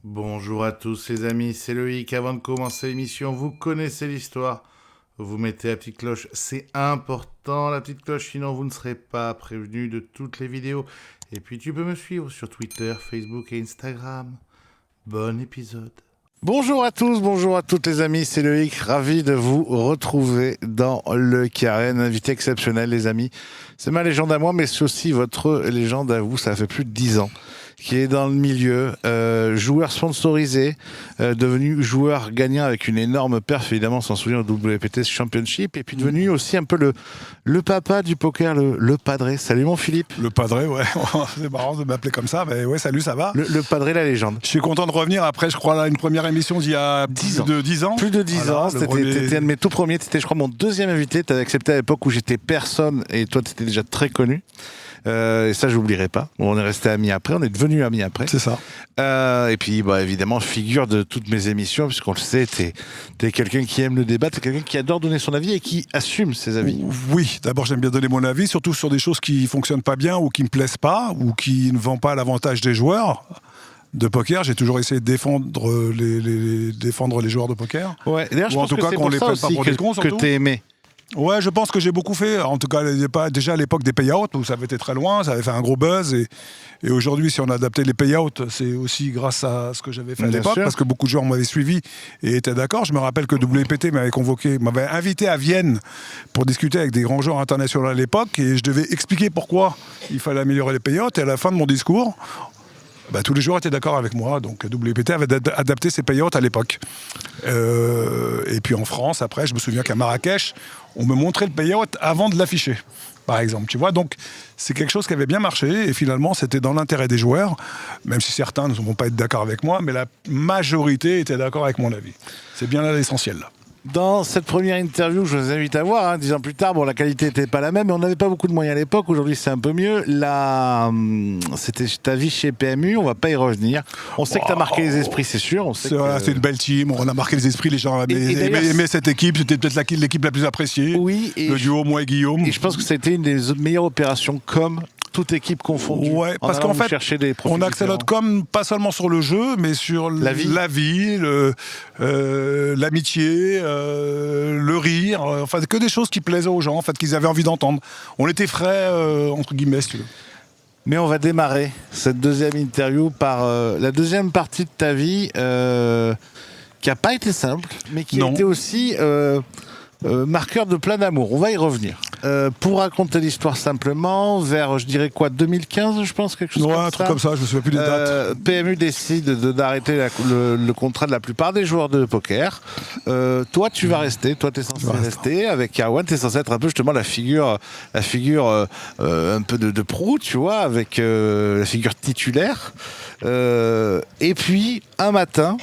Bonjour à tous les amis, c'est Loïc. Avant de commencer l'émission, vous connaissez l'histoire. Vous mettez la petite cloche, c'est important la petite cloche, sinon vous ne serez pas prévenu de toutes les vidéos. Et puis tu peux me suivre sur Twitter, Facebook et Instagram. Bon épisode. Bonjour à tous, bonjour à toutes les amis, c'est Loïc, ravi de vous retrouver dans le carré, un invité exceptionnel les amis. C'est ma légende à moi, mais c'est aussi votre légende à vous, ça fait plus de 10 ans qu'il est dans le milieu, joueur sponsorisé, devenu joueur gagnant avec une énorme perf, évidemment on s'en souvient au WPT Championship, et puis devenu aussi un peu le papa du poker, le padré. Salut mon Philippe. Le padré, ouais, c'est marrant de m'appeler comme ça, mais ouais, salut, ça va. Le padré, la légende. Je suis content de revenir après, je crois, là, une première émission d'il y a plus de 10 ans. Plus de 10 voilà, ans, t'étais un de mes tout premiers, t'étais je crois mon deuxième invité, t'avais accepté à l'époque où j'étais personne et toi t'étais déjà très connu. Et ça, j'oublierai pas. On est resté amis après, on est devenus amis après. C'est ça. Et puis, bah, évidemment, figure de toutes mes émissions, puisqu'on le sait, t'es quelqu'un qui aime le débat, t'es quelqu'un qui adore donner son avis et qui assume ses avis. Oui, d'abord, j'aime bien donner mon avis, surtout sur des choses qui fonctionnent pas bien ou qui me plaisent pas ou qui ne vont pas à l'avantage des joueurs de poker. J'ai toujours essayé de défendre les joueurs de poker. Ouais. D'ailleurs, je pense en tout que cas, c'est qu'on pour les ça prenne pas aussi pour des cons, que surtout. t'es aimé. Ouais, je pense que j'ai beaucoup fait. En tout cas, il n'y a pas déjà à l'époque des payouts où ça avait été très loin, ça avait fait un gros buzz. Et aujourd'hui, si on a adapté les payouts, c'est aussi grâce à ce que j'avais fait à Bien l'époque, sûr. parce que beaucoup de joueurs m'avaient suivi et étaient d'accord. Je me rappelle que WPT m'avait invité à Vienne pour discuter avec des grands joueurs internationaux à l'époque, et je devais expliquer pourquoi il fallait améliorer les payouts. Et à la fin de mon discours, tous les joueurs étaient d'accord avec moi, donc WPT avait adapté ses payouts à l'époque. Et puis en France, après, je me souviens qu'à Marrakech, on me montrait le payout avant de l'afficher, par exemple. Tu vois, donc c'est quelque chose qui avait bien marché, et finalement, c'était dans l'intérêt des joueurs, même si certains ne vont pas être d'accord avec moi, mais la majorité était d'accord avec mon avis. C'est bien là l'essentiel. Dans cette première interview que je vous invite à voir, 10 ans plus tard, bon, la qualité n'était pas la même, mais on n'avait pas beaucoup de moyens à l'époque. Aujourd'hui, c'est un peu mieux. Là, c'était ta vie chez PMU, on va pas y revenir. On sait que tu as marqué les esprits, c'est sûr. On sait C'est une belle team, on a marqué les esprits, les gens aimaient cette équipe, c'était peut-être l'équipe la plus appréciée. Oui, le duo, moi et Guillaume. Et je pense que ça a été une des meilleures opérations com, toute équipe confondue. Ouais, parce qu'en fait, on axe notre com pas seulement sur le jeu, mais sur la vie, l'amitié, le rire, enfin que des choses qui plaisaient aux gens, en fait, qu'ils avaient envie d'entendre. On était frais, entre guillemets, si tu veux. Mais on va démarrer cette deuxième interview par la deuxième partie de ta vie qui n'a pas été simple, mais qui a été aussi marqueur de plein d'amour. On va y revenir. Pour raconter l'histoire simplement, vers, je dirais quoi, 2015, je pense, quelque chose comme ça. Ouais, un truc comme ça, je me souviens plus des dates. PMU décide d'arrêter le contrat de la plupart des joueurs de poker. Toi, tu vas rester. Toi, tu es censé rester. Avec Erwan, tu es censé être un peu justement la figure un peu de proue, tu vois, avec la figure titulaire. Et puis, un matin,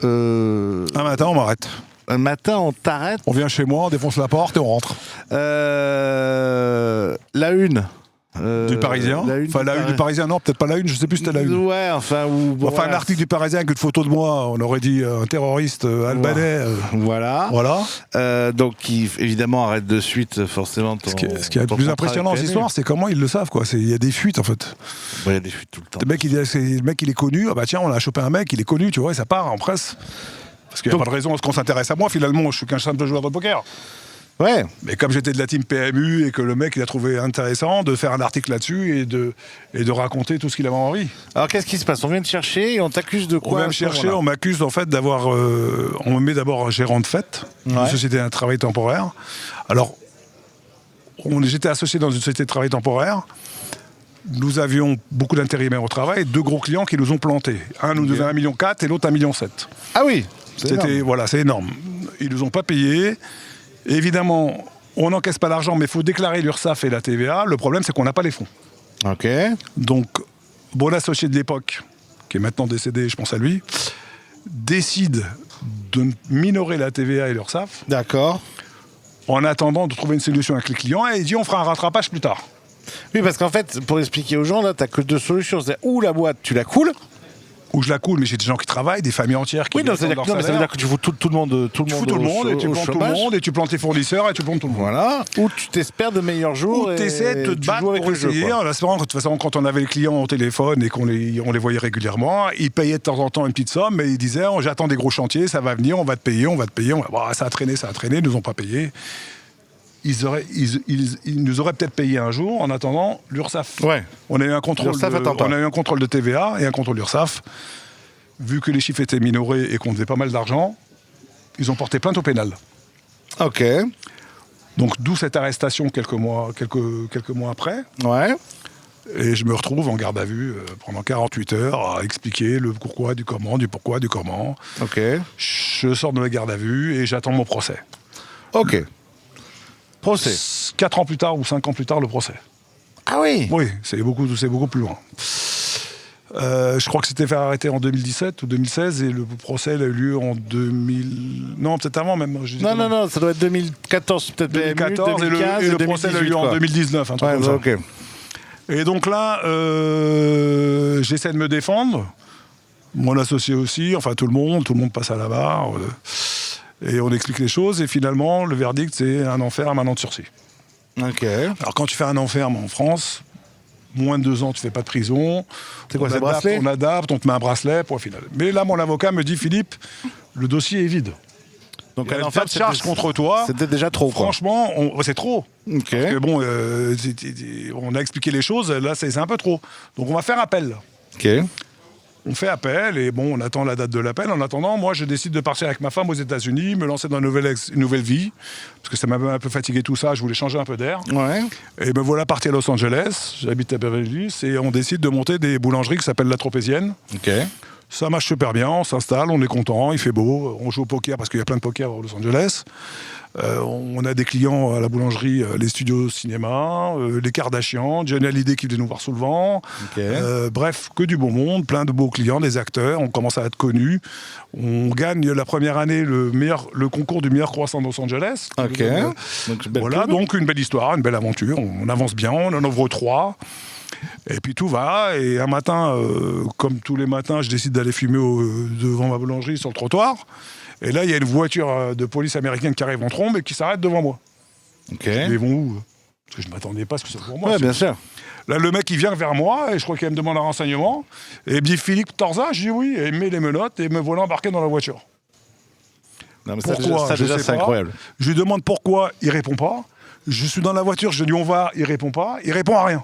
on m'arrête. Un matin, on t'arrête. On vient chez moi, on défonce la porte et on rentre. La une. Du Parisien. La une du Parisien, non, peut-être pas la une, je sais plus si c'était la une. Ouais, enfin. Un article du Parisien avec une photo de moi, on aurait dit un terroriste albanais. Voilà. Donc, qui évidemment arrête de suite, forcément. Ce qui est le plus impressionnant dans cette histoire, c'est comment ils le savent, quoi. Il y a des fuites, en fait. Il y a des fuites tout le temps. Le mec, il est connu. Ah bah tiens, on a chopé un mec, il est connu, tu vois, et ça part en presse. Parce qu'il n'y a pas de raison à ce qu'on s'intéresse à moi, finalement, je suis qu'un simple joueur de poker. Ouais. Mais comme j'étais de la team PMU et que le mec il a trouvé intéressant de faire un article là-dessus et de raconter tout ce qu'il avait envie. Alors qu'est-ce qui se passe? On vient te chercher et on t'accuse de quoi? On vient me chercher, on m'accuse en fait d'avoir... on me met d'abord gérant de fête, une société de travail temporaire. Alors, j'étais associé dans une société de travail temporaire. Nous avions beaucoup d'intérimaires au travail, 2 gros clients qui nous ont plantés. Un nous devait 1,4 million et l'autre 1,7 million. Ah oui. C'est énorme. Ils nous ont pas payé. Évidemment, on n'encaisse pas l'argent, mais il faut déclarer l'URSSAF et la TVA. Le problème, c'est qu'on n'a pas les fonds. Ok. Donc, bon associé de l'époque, qui est maintenant décédé, je pense à lui, décide de minorer la TVA et l'URSSAF. D'accord. En attendant de trouver une solution avec les clients, et il dit on fera un rattrapage plus tard. Oui, parce qu'en fait, pour expliquer aux gens, là, tu n'as que 2 solutions. C'est ou la boîte, tu la coules, où je la coule, mais j'ai des gens qui travaillent, des familles entières qui... Oui, non, ça veut dire que tu fous tout le monde tu fous tout le monde, et tu plantes tout le monde, et tu plantes les fournisseurs, et tu plantes tout le monde. Voilà. Ou tu t'espères de meilleurs jours. Ou tu essaies de te battre pour essayer, en espérant que de toute façon, quand on avait les clients au téléphone et on les voyait régulièrement, ils payaient de temps en temps une petite somme, mais ils disaient oh, j'attends des gros chantiers, ça va venir, on va te payer. Bon, ça a traîné, ils nous ont pas payé. Ils nous auraient peut-être payé un jour, en attendant l'URSSAF. Ouais. On a eu un contrôle de TVA et un contrôle l'URSSAF. Vu que les chiffres étaient minorés et qu'on faisait pas mal d'argent, ils ont porté plainte au pénal. Ok. Donc d'où cette arrestation quelques mois après. Ouais. Et je me retrouve en garde à vue pendant 48 heures à expliquer le pourquoi du comment, du pourquoi du comment. Ok. Je sors de la garde à vue et j'attends mon procès. Ok. Procès. 4 ans plus tard ou 5 ans plus tard, le procès. Ah oui. Oui, c'est beaucoup plus loin. Je crois que c'était fait arrêter en 2017 ou 2016 et le procès a eu lieu en 2000... Non, peut-être avant même. Non, ça doit être 2014, peut-être 2014 2015, et le procès a eu lieu en 2019. Un truc comme ça. Okay. Et donc là, j'essaie de me défendre. Mon associé aussi, enfin tout le monde passe à la barre. Et on explique les choses. Et finalement, le verdict, c'est un enferme, 1 an de sursis. Ok. Alors quand tu fais un enferme en France, moins de 2 ans, tu fais pas de prison. C'est quoi, c'est bracelet ? On adapte, on te met un bracelet, point final. Mais là, mon avocat me dit, Philippe, le dossier est vide. Donc il y a pas de charge contre toi. C'était déjà trop. Franchement, c'est trop. Okay. Parce que bon, on a expliqué les choses, là c'est un peu trop. Donc on va faire appel. Ok. On fait appel et bon, on attend la date de l'appel. En attendant, moi je décide de partir avec ma femme aux États-Unis, me lancer dans une nouvelle vie, parce que ça m'avait un peu fatigué tout ça, je voulais changer un peu d'air. Ouais. Et me voilà parti à Los Angeles, j'habite à Beverly Hills, et on décide de monter des boulangeries qui s'appellent La Tropézienne. Ok. Ça marche super bien, on s'installe, on est content, il fait beau, on joue au poker parce qu'il y a plein de poker à Los Angeles. On a des clients à la boulangerie, les studios cinéma, les Kardashian, Johnny Hallyday qui venait nous voir souvent. Okay. Bref, que du beau monde, plein de beaux clients, des acteurs, on commence à être connus. On gagne la première année le concours du meilleur croissant de Los Angeles. Ok. Donc une belle histoire, une belle aventure. On avance bien, on en ouvre 3. Et puis tout va, et un matin, comme tous les matins, je décide d'aller fumer devant ma boulangerie sur le trottoir. Et là, il y a une voiture de police américaine qui arrive en trombe et qui s'arrête devant moi. Ok. Ils vont où ? Parce que je ne m'attendais pas à ce que c'est pour moi. Ouais, bien sûr. Là, le mec, il vient vers moi, et je crois qu'il me demande un renseignement. Et il me dit Philippe Torza, je dis oui, et il met les menottes, et me voilà embarqué dans la voiture. Non, mais pourquoi ? ça déjà, c'est incroyable. Je lui demande pourquoi, il répond pas. Je suis dans la voiture, je lui dis on va, il répond pas, il répond à rien.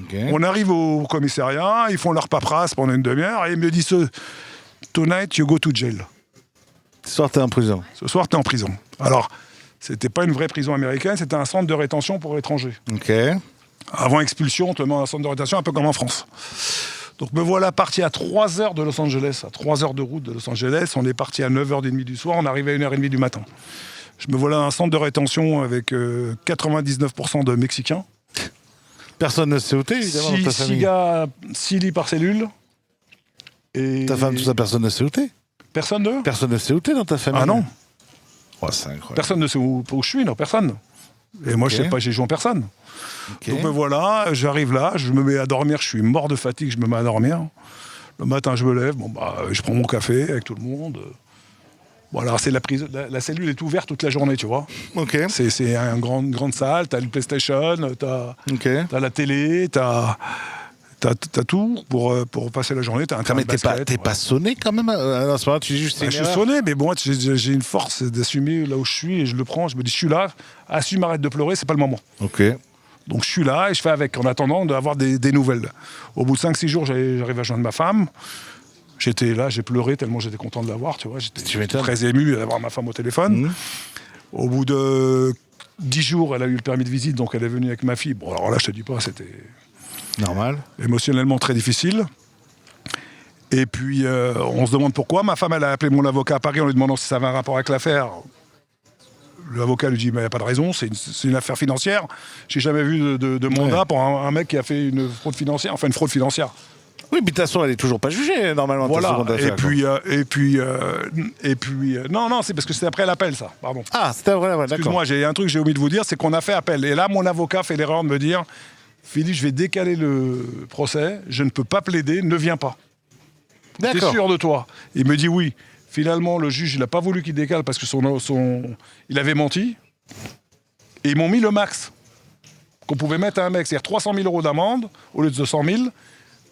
Okay. On arrive au commissariat, ils font leur paperasse pendant une demi-heure et ils me disent Tonight you go to jail. Ce soir t'es en prison. Ce soir t'es en prison. Alors, c'était pas une vraie prison américaine, c'était un centre de rétention pour étrangers. Ok. Avant expulsion, on te met dans un centre de rétention un peu comme en France. Donc me voilà parti à 3 heures de Los Angeles, à 3 heures de route de Los Angeles. On est parti à 9h30 du soir, on arrivait à 1h30 du matin. Je me voilà dans un centre de rétention avec 99% de Mexicains. Personne ne sait où t'es, évidemment, dans ta famille. 6 lits par cellule. Et ta femme, tout ça, personne ne sait où t'es. Personne ne sait où t'es dans ta famille. Ah non. Oh, c'est incroyable. Personne ne sait où je suis, non, personne. Et moi, je sais pas, j'ai joué en personne. Okay. Donc me voilà, j'arrive là, je me mets à dormir, je suis mort de fatigue, je me mets à dormir. Le matin, je me lève, je prends mon café avec tout le monde. Bon, alors, c'est la cellule est ouverte toute la journée, tu vois. Ok. C'est une grande salle, t'as le PlayStation, t'as la télé, t'as tout pour passer la journée. T'as un terrain de basket. T'es pas sonné quand même à ce moment-là, tu dis juste je suis sonné, mais bon, j'ai une force d'assumer là où je suis et je le prends. Je me dis, je suis là, assume, arrête de pleurer, c'est pas le moment. Ok. Donc je suis là et je fais avec, en attendant d'avoir des nouvelles. Au bout de 5-6 jours, j'arrive à joindre ma femme. J'étais là, j'ai pleuré tellement j'étais content de la voir, tu vois. J'étais très ému d'avoir ma femme au téléphone. Mmh. Au bout de 10 jours, elle a eu le permis de visite, donc elle est venue avec ma fille. Bon, alors là, je te dis pas, c'était... normal. Émotionnellement très difficile. Et puis, on se demande pourquoi. Ma femme, elle a appelé mon avocat à Paris en lui demandant si ça avait un rapport avec l'affaire. L'avocat lui dit, mais il n'y a pas de raison, c'est une affaire financière. J'ai jamais vu de mandat pour un mec qui a fait une fraude financière, enfin une fraude financière. Oui, mais de toute façon, elle est toujours pas jugée, normalement. Voilà, non, c'est parce que c'était après l'appel, ça, pardon. Ah, c'était vrai, ouais, d'accord. Excuse-moi, j'ai un truc que j'ai omis de vous dire, c'est qu'on a fait appel. Et là, mon avocat fait l'erreur de me dire, Philippe, je vais décaler le procès, je ne peux pas plaider, ne viens pas. T'es D'accord. sûr de toi? Il me dit oui. Finalement, le juge, il n'a pas voulu qu'il décale parce que il avait menti. Et ils m'ont mis le max qu'on pouvait mettre à un mec, c'est-à-dire 300 000 € d'amende au lieu de 200 000,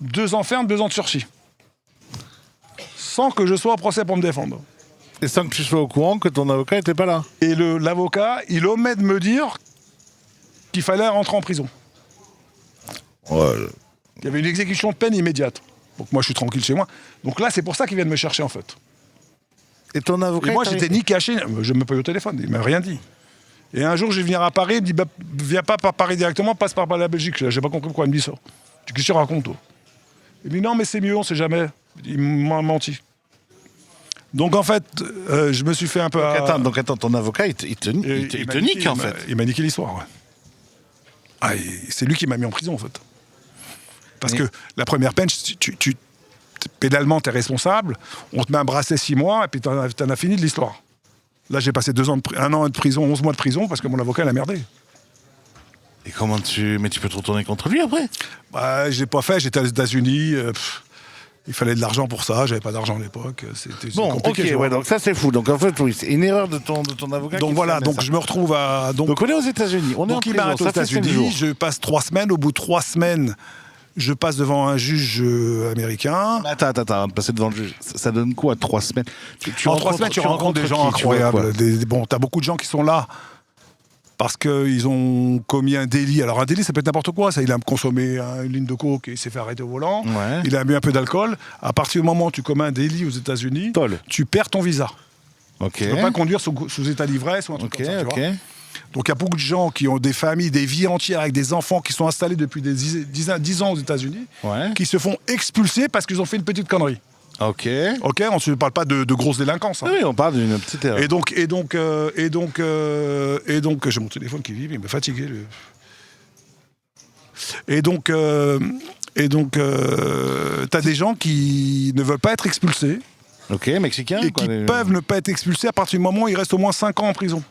2 ans ferme, 2 ans de sursis. Sans que je sois au procès pour me défendre. Et sans que tu sois au courant que ton avocat n'était pas là. Et l'avocat, il omet de me dire qu'il fallait rentrer en prison. Ouais. Il y avait une exécution de peine immédiate. Donc moi, je suis tranquille chez moi. Donc là, c'est pour ça qu'ils viennent me chercher, en fait. Et ton avocat... Et moi, j'étais ni caché, je me paye au téléphone, il m'a rien dit. Et un jour, je vais venir à Paris, il me dit, bah, viens pas par Paris directement, passe par la Belgique. J'ai pas compris pourquoi il me dit ça. Qu'est-ce que tu racontes, toi? Il me dit, non, mais c'est mieux, on sait jamais. Il m'a menti. Donc, en fait, je me suis fait un peu... Donc attends, ton avocat, il te nique, en fait. Il m'a niqué l'histoire, ouais. Ah, c'est lui qui m'a mis en prison, en fait. Parce que la première peine, pénalement, tu es responsable, on te met un bracelet 6 mois, et puis t'en as fini de l'histoire. Là, j'ai passé 1 an de prison, 11 mois de prison, parce que mon avocat l'a merdé. Et comment Mais tu peux te retourner contre lui, après? Bah, je l'ai pas fait, j'étais aux États-Unis, il fallait de l'argent pour ça, j'avais pas d'argent à l'époque. C'était Bon, compliqué. ok, ouais, donc ça, c'est fou. Donc, en fait, oui, c'est une erreur de ton avocat. Donc voilà, donc je me retrouve à... Donc on est aux États-Unis, on est en Donc il prison, m'arrête aux ça fait 7 jours. États-Unis, je passe 3 semaines, au bout de 3 semaines... Je passe devant un juge américain. Attends, avant de passer devant le juge, ça donne quoi, 3 semaines? En 3 semaines, tu rencontres des gens incroyables. Bon, t'as beaucoup de gens qui sont là parce qu'ils ont commis un délit. Alors un délit, ça peut être n'importe quoi. Ça, il a consommé une ligne de coke et il s'est fait arrêter au volant. Ouais. Il a bu un peu d'alcool. À partir du moment où tu commets un délit aux États-Unis, tu perds ton visa. Okay. Tu ne peux pas conduire sous état d'ivresse ou un truc comme ça. Tu vois. Donc il y a beaucoup de gens qui ont des familles, des vies entières avec des enfants qui sont installés depuis 10 ans aux États-Unis, qui se font expulser parce qu'ils ont fait une petite connerie. Ok, on ne parle pas de grosses délinquances. Hein. Oui, on parle d'une petite erreur. Et donc, j'ai mon téléphone qui vibre, il me fatigué. Et donc, t'as des gens qui ne veulent pas être expulsés. Ok, mexicains. Et qui peuvent ne pas être expulsés à partir du moment où ils restent au moins 5 ans en prison.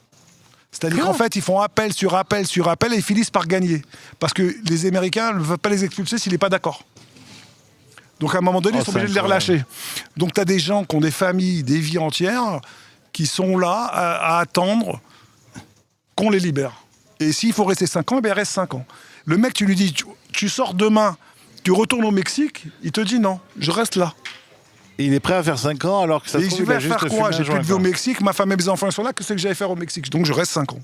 C'est-à-dire qu'en fait, ils font appel sur appel sur appel et ils finissent par gagner. Parce que les Américains ne veulent pas les expulser s'il n'est pas d'accord. Donc à un moment donné, ils sont obligés de les relâcher. Donc tu as des gens qui ont des familles, des vies entières, qui sont là à attendre qu'on les libère. Et s'il faut rester 5 ans, eh bien, il reste 5 ans. Le mec, tu lui dis, tu sors demain, tu retournes au Mexique, il te dit non, je reste là. Et il est prêt à faire 5 ans alors que ça se trouve, il a juste faire quoi? J'ai plus de vie au Mexique, ma femme et mes enfants sont là, que ce que j'allais faire au Mexique. Donc je reste 5 ans.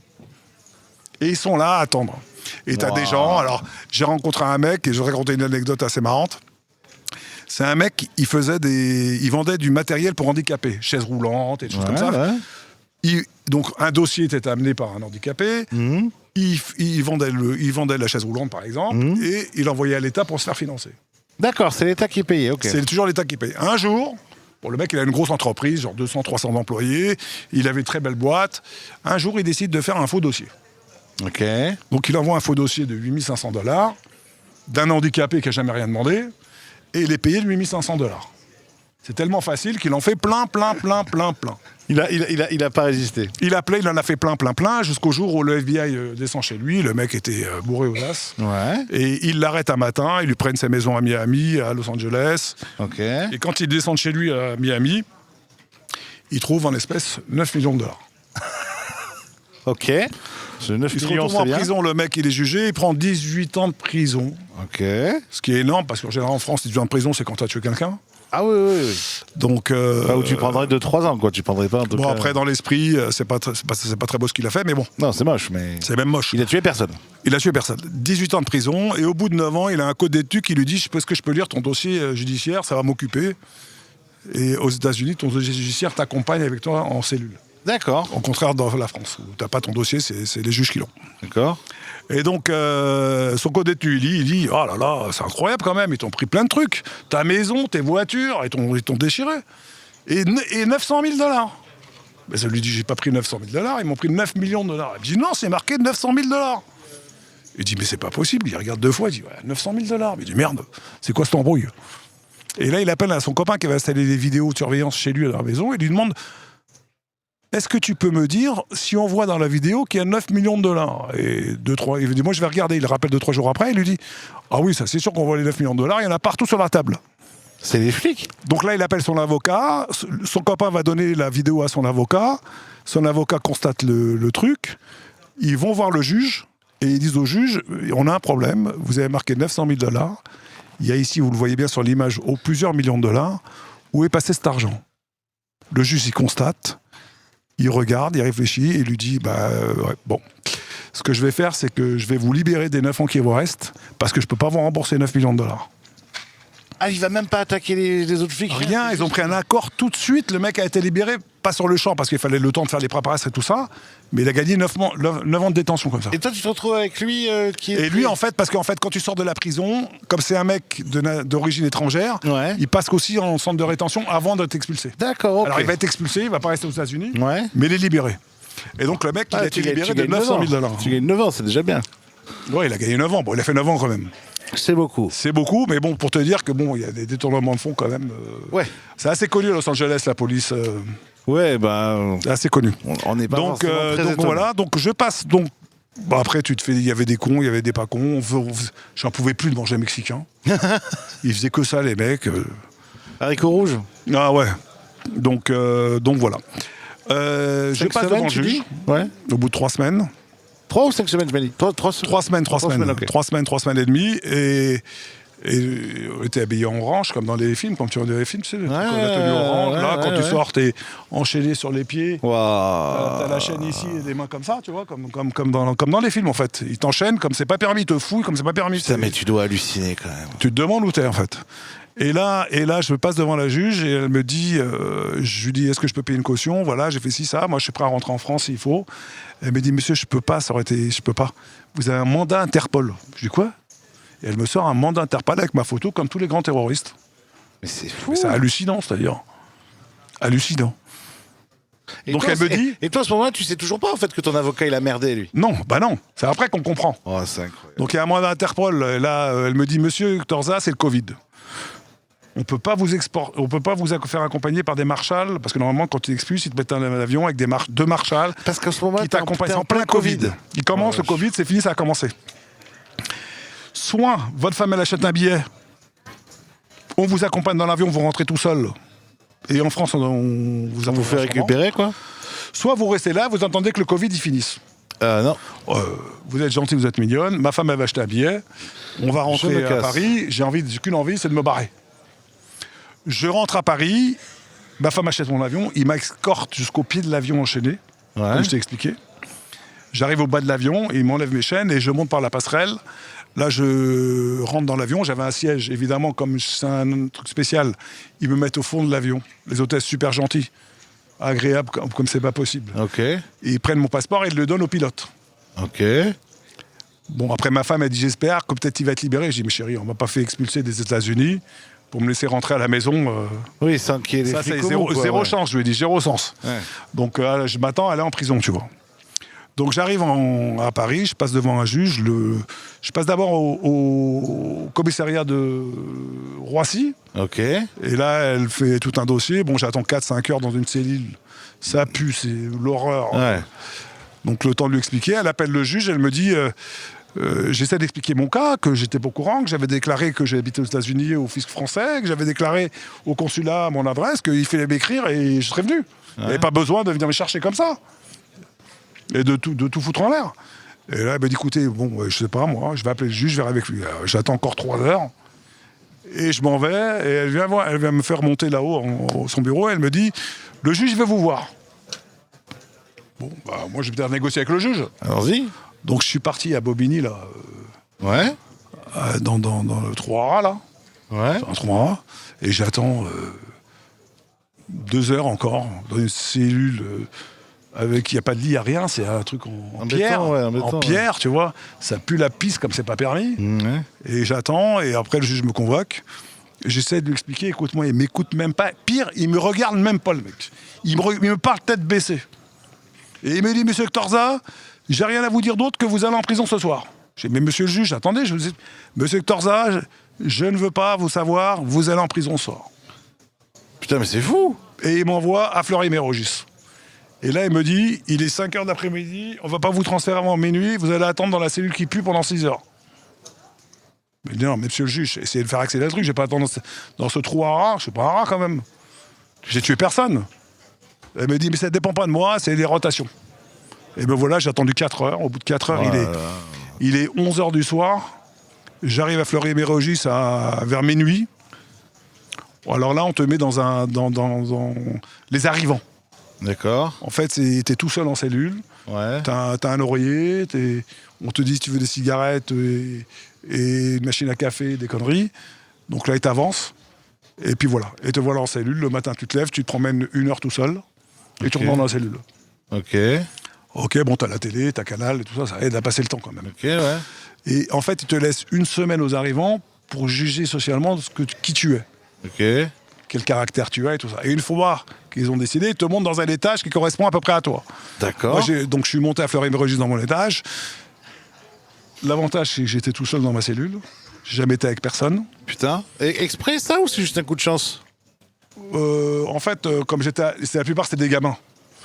Et ils sont là à attendre. Et t'as des gens, alors j'ai rencontré un mec, et je vais raconter une anecdote assez marrante. C'est un mec, il vendait du matériel pour handicapés, chaises roulantes et des choses comme ça. Ouais. Donc un dossier était amené par un handicapé, il vendait la chaise roulante par exemple, et il l'envoyait à l'État pour se faire financer. D'accord, c'est l'État qui payait, ok. C'est toujours l'État qui paye. Un jour, le mec il a une grosse entreprise, genre 200-300 employés, il avait une très belle boîte, un jour il décide de faire un faux dossier. Ok. Donc il envoie un faux dossier de 8 500 $ d'un handicapé qui n'a jamais rien demandé, et il est payé de 8 500 $. C'est tellement facile qu'il en fait plein. Il a pas résisté. Il en a fait plein, jusqu'au jour où le FBI descend chez lui. Le mec était bourré aux as. Ouais. Et il l'arrête un matin, ils lui prennent sa maison à Miami, à Los Angeles. Ok. Et quand ils descendent chez lui à Miami, ils trouvent en espèces 9 millions $. Ok. Ce 9 il millions, se retrouve en prison, le mec il est jugé, il prend 18 ans de prison. Ok. Ce qui est énorme, parce qu'en général en France, 18 ans de prison, c'est quand tu as tué quelqu'un. Ah oui. Donc, où tu prendrais 2-3 ans, quoi. Tu prendrais pas. Bon, après, dans l'esprit, c'est pas très beau ce qu'il a fait, mais bon. Non, c'est moche, mais. C'est même moche. Il a tué personne. 18 ans de prison, et au bout de 9 ans, il a un code d'études qui lui dit est-ce que je peux lire ton dossier judiciaire, ça va m'occuper. Et aux États-Unis, ton dossier judiciaire t'accompagne avec toi en cellule. D'accord. Au contraire, dans la France, où t'as pas ton dossier, c'est les juges qui l'ont. D'accord. Et donc, son code d'études, il dit oh là là, c'est incroyable quand même, ils t'ont pris plein de trucs. Ta maison, tes voitures, ils t'ont déchiré. Et 900 000 $. Mais ça lui dit j'ai pas pris 900 000 $, ils m'ont pris 9 millions $. Il dit non, c'est marqué 900 000 $. Il dit mais c'est pas possible. Il regarde 2 fois, il dit 900 000 $. Il dit merde, c'est quoi cette embrouille? Et là, il appelle à son copain qui avait installé des vidéos de surveillance chez lui à la maison et lui demande est-ce que tu peux me dire si on voit dans la vidéo qu'il y a 9 millions $? Et il dit moi je vais regarder. Il rappelle 2-3 jours après, il lui dit ah oui, ça c'est sûr qu'on voit les 9 millions $, il y en a partout sur la table. C'est les flics. Donc là, il appelle son avocat. Son copain va donner la vidéo à son avocat. Son avocat constate le truc. Ils vont voir le juge et ils disent au juge, on a un problème. Vous avez marqué 900 000 $. Il y a ici, vous le voyez bien sur l'image, plusieurs millions de dollars. Où est passé cet argent? Le juge y constate. Il regarde, il réfléchit et lui dit, ouais, bon. Ce que je vais faire, c'est que je vais vous libérer des 9 ans qui vous restent parce que je ne peux pas vous rembourser 9 millions de $. Ah, il va même pas attaquer les autres flics. Rien, ils ont pris un accord tout de suite. Le mec a été libéré, pas sur le champ parce qu'il fallait le temps de faire les préparations et tout ça, mais il a gagné 9 ans de détention comme ça. Et toi, tu te retrouves avec lui qui est. Et lui, en fait, parce qu'en fait, quand tu sors de la prison, comme c'est un mec d'origine étrangère, Ouais. il passe aussi en centre de rétention avant d'être expulsé. D'accord, ok. Alors il va être expulsé, il va pas rester aux États-unis, Ouais. mais il est libéré. Et donc le mec, il a été libéré de 900 000 $. Tu gagnes 9 ans, c'est déjà bien. Ouais, il a gagné 9 ans. Bon, il a fait 9 ans quand même. C'est beaucoup. C'est beaucoup, mais bon, pour te dire que bon, il y a des détournements de fonds quand même. Ouais. C'est assez connu à Los Angeles, la police. Ouais, C'est assez connu. on n'est pas Donc, forcément très étonnés. voilà, donc je passe. Donc, bon, après, il y avait des cons, il y avait des pas cons. J'en pouvais plus de manger mexicain. Ils faisaient que ça, les mecs. Haricots rouges. Ah ouais. Donc voilà. Je passe devant le juge. Ouais. Au bout de 3 semaines. 3 ou 5 semaines, je m'as dit 3 semaines. ok. 3 semaines et demie. Et on était habillés en orange, comme dans les films, comme tu vois dans les films, tu sais, la tenue orange. Là, quand tu sors, t'es enchaîné sur les pieds. Wow. T'as la chaîne ici et des mains comme ça, tu vois, comme dans les films, en fait. Ils t'enchaînent comme c'est pas permis, ils te fouillent comme c'est pas permis. Putain, mais tu dois halluciner quand même. Tu te demandes où t'es, en fait. Et là, je passe devant la juge et elle me dit, je lui dis, est-ce que je peux payer une caution? Voilà, j'ai fait ci, ça. Moi, je suis prêt à rentrer en France s'il faut. Elle me dit, monsieur, je peux pas, je peux pas. Vous avez un mandat Interpol. Je dis quoi? Et elle me sort un mandat Interpol avec ma photo, comme tous les grands terroristes. Mais c'est fou. C'est hallucinant, c'est-à-dire. Hallucinant. Donc toi, elle me dit. Et toi, à ce moment-là, tu sais toujours pas en fait que ton avocat il a merdé lui. Non, non. C'est après qu'on comprend. Oh, c'est incroyable. Donc il y a un mandat Interpol. Là, elle me dit, monsieur Torza, c'est le Covid. On peut pas vous faire accompagner par des marshals, parce que normalement, quand tu expulses, ils te mettent un avion avec deux marshals Parce qu'à ce moment-là, qui t'accompagnent en plein Covid. Il commence, le Covid, c'est fini, ça a commencé. Soit votre femme, elle achète un billet, on vous accompagne dans l'avion, vous rentrez tout seul, et en France, on vous fait récupérer, quoi. Soit vous restez là, vous attendez que le Covid, il finisse. Non. Vous êtes gentil, vous êtes mignonne, ma femme, elle va acheter un billet, on va rentrer à Paris, j'ai qu'une envie, c'est de me barrer. Je rentre à Paris, ma femme achète mon avion, il m'escorte jusqu'au pied de l'avion enchaîné, comme je t'ai expliqué. J'arrive au bas de l'avion, il m'enlève mes chaînes et je monte par la passerelle. Là, je rentre dans l'avion, j'avais un siège, évidemment, comme c'est un truc spécial, ils me mettent au fond de l'avion. Les hôtesses super gentilles, agréables comme c'est pas possible. Ok. Et ils prennent mon passeport et ils le donnent au pilote. Ok. Bon, après ma femme, elle dit, j'espère que peut-être il va être libéré. Je dis, mais chérie, on m'a pas fait expulser des États-Unis pour me laisser rentrer à la maison. Oui, sans qu'il y ait des ça, flics c'est zéro chance, je lui ai dit, zéro sens. Ouais. Donc, je m'attends à aller en prison, tu vois. Donc, j'arrive à Paris, je passe devant un juge. Je passe d'abord au commissariat de Roissy. Ok. Et là, elle fait tout un dossier. Bon, j'attends 4-5 heures dans une cellule. Ça pue, c'est l'horreur. Ouais. Donc, le temps de lui expliquer, elle appelle le juge, elle me dit... j'essaie d'expliquer mon cas, que j'étais pas au courant, que j'avais déclaré que j'habitais aux États-Unis au fisc français, que j'avais déclaré au consulat mon adresse, qu'il fallait m'écrire et je serais venu. Il n'y avait pas besoin de venir me chercher comme ça. Et de tout foutre en l'air. Et là, elle m'a dit, écoutez, bon, je sais pas, moi, je vais appeler le juge, je verrai avec lui. J'attends encore 3 heures. Et je m'en vais, et elle vient me faire monter là-haut, son bureau, et elle me dit, le juge veut vous voir. Bon, bah, moi, je vais peut-être négocier avec le juge. Allons-y. Donc, je suis parti à Bobigny, là. Ouais. Dans le 3A, là. Ouais. Dans le 3A. Et j'attends 2 heures encore, dans une cellule avec, il n'y a pas de lit, il n'y a rien, c'est un truc en pierre. En pierre, tu vois. Ça pue la pisse comme c'est pas permis. Ouais. Et j'attends, et après, le juge me convoque. J'essaie de lui expliquer, écoute-moi, il m'écoute même pas. Pire, il me regarde même pas, le mec. Il me parle tête baissée. Et il me dit, monsieur Torza, j'ai rien à vous dire d'autre que vous allez en prison ce soir. J'ai dit, mais monsieur le juge, attendez, je vous dis, monsieur Torza, je ne veux pas vous savoir, vous allez en prison ce soir. Putain, mais c'est fou. Et il m'envoie à Fleury-Mérogis. Et là, il me dit, il est 5 heures d'après-midi, on va pas vous transférer avant minuit, vous allez attendre dans la cellule qui pue pendant 6 heures. Mais non, mais monsieur le juge, essayez de faire accélérer le truc, j'ai pas attendre dans ce trou à rats, je suis pas un rat quand même. J'ai tué personne. Elle me dit, mais ça dépend pas de moi, c'est les rotations. Et ben voilà, j'ai attendu 4 heures. Au bout de 4 heures, il est 11 heures du soir. J'arrive à Fleury-Mérogis vers minuit. Alors là, on te met dans les arrivants. D'accord. En fait, t'es tout seul en cellule. Ouais. T'as un oreiller. On te dit si tu veux des cigarettes et une machine à café, des conneries. Donc là, ils t'avancent. Et puis voilà. Et te voilà en cellule. Le matin, tu te lèves, tu te promènes 1 heure tout seul. Et tu rentres dans la cellule. Ok. Ok, bon, t'as la télé, t'as Canal et tout ça, ça aide à passer le temps quand même. Ok, ouais. Et en fait, ils te laissent 1 semaine aux arrivants pour juger socialement qui tu es. Ok. Quel caractère tu as et tout ça. Et une fois qu'ils ont décidé, ils te montent dans un étage qui correspond à peu près à toi. D'accord. Donc je suis monté à Fleury-Mérogis dans mon étage. L'avantage, c'est que j'étais tout seul dans ma cellule. J'ai jamais été avec personne. Putain. Et exprès ça ou c'est juste un coup de chance? En fait, comme la plupart c'était des gamins.